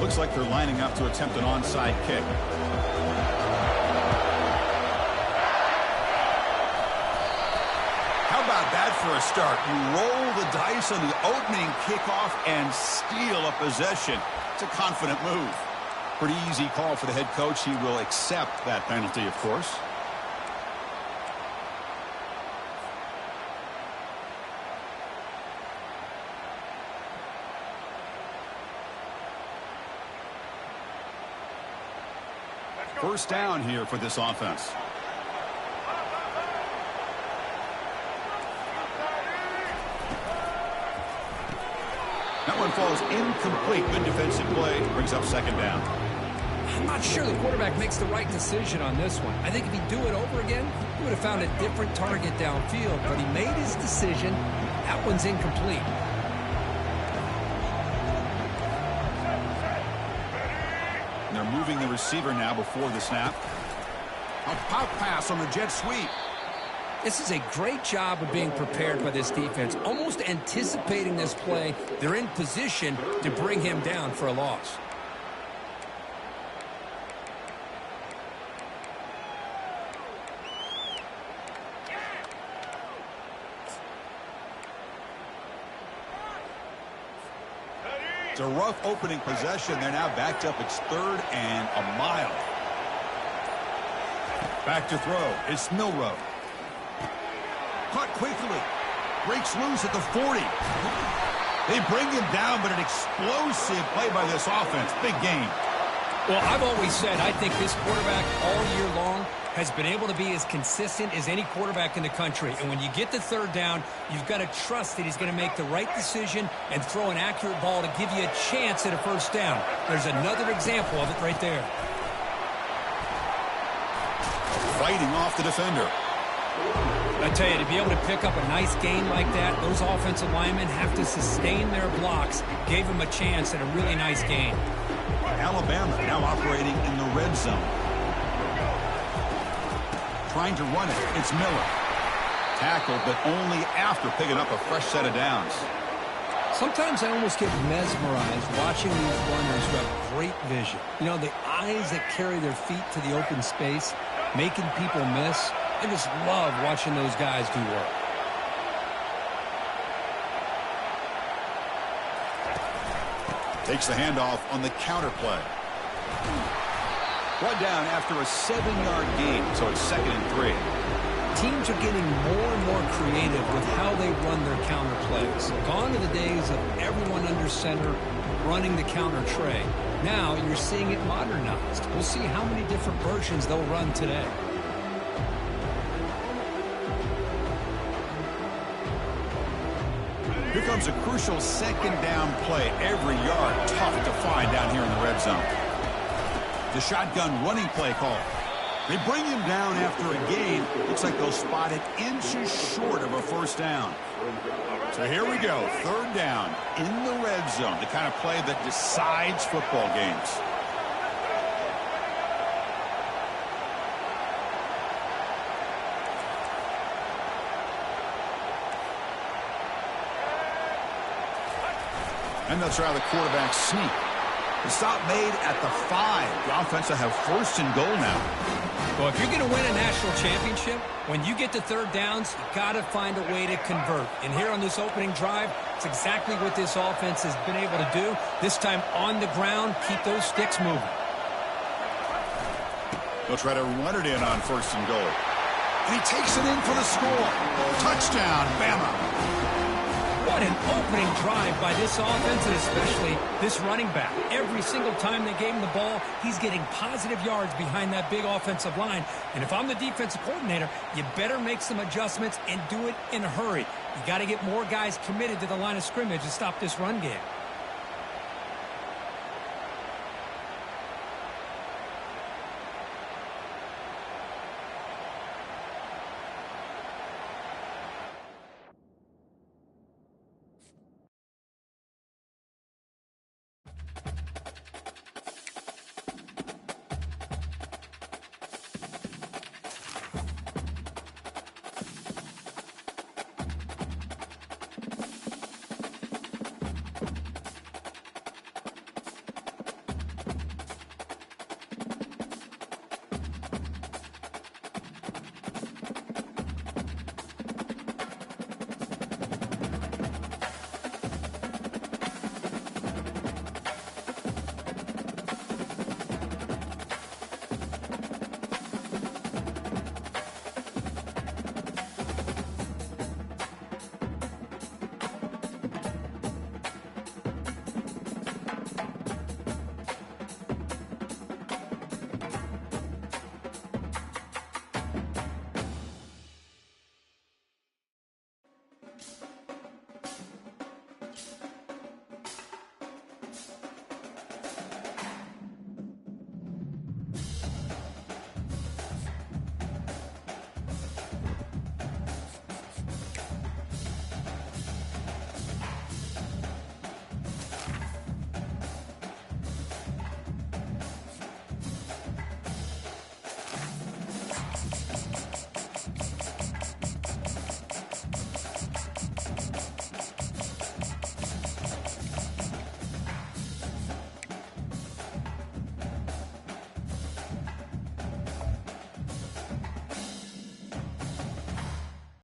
E: Looks like they're lining up to attempt an onside kick. How about that for a start? You roll the dice on the opening kickoff and steal a possession. It's a confident move. Pretty easy call for the head coach. He will accept that penalty, of course. First down here for this offense. That one falls incomplete. Good defensive play. Brings up second down.
F: I'm not sure the quarterback makes the right decision on this one. I think if he'd do it over again, he would have found a different target downfield, but he made his decision. That one's incomplete.
E: They're moving the receiver now before the snap. A pop pass on the jet sweep.
F: This is a great job of being prepared by this defense, almost anticipating this play. They're in position to bring him down for a loss.
E: It's a rough opening possession. They're now backed up. It's 3rd and a mile. Back to throw. It's Milroe. Caught quickly. Breaks loose at the 40. They bring him down, but an explosive play by this offense. Big game.
F: Well, I've always said I think this quarterback all year long has been able to be as consistent as any quarterback in the country. And when you get to 3rd down, you've got to trust that he's going to make the right decision and throw an accurate ball to give you a chance at a 1st down. There's another example of it right there.
E: Fighting off the defender.
F: I tell you, to be able to pick up a nice gain like that, those offensive linemen have to sustain their blocks. Gave him a chance at a really nice gain.
E: Alabama now operating in the red zone. Trying to run it. It's Miller. Tackled, but only after picking up a fresh set of downs.
F: Sometimes I almost get mesmerized watching these runners who have great vision. You know, the eyes that carry their feet to the open space, making people miss. I just love watching those guys do work.
E: Takes the handoff on the counter play. Brought down after a 7-yard gain, so it's 2nd and 3.
F: Teams are getting more and more creative with how they run their counter plays. Gone are the days of everyone under center running the counter tray. Now you're seeing it modernized. We'll see how many different versions they'll run today.
E: Here comes a crucial 2nd down play. Every yard tough to find down here in the red zone. The shotgun running play call. They bring him down after a gain. Looks like they'll spot it inches short of a 1st down. So here we go. 3rd down in the red zone. The kind of play that decides football games. And they'll try the quarterback sneak. The stop made at the 5. The offense will have 1st and goal now.
F: Well, if you're going to win a national championship, when you get to 3rd downs, you got to find a way to convert. And here on this opening drive, It's exactly what this offense has been able to do. This time on the ground, keep those sticks moving.
E: They'll try to run it in on 1st and goal. And he takes it in for the score. Touchdown, Bama.
F: What an opening drive by this offense, and especially this running back. Every single time they gave him the ball, he's getting positive yards behind that big offensive line. And if I'm the defensive coordinator, you better make some adjustments and do it in a hurry. You got to get more guys committed to the line of scrimmage to stop this run game.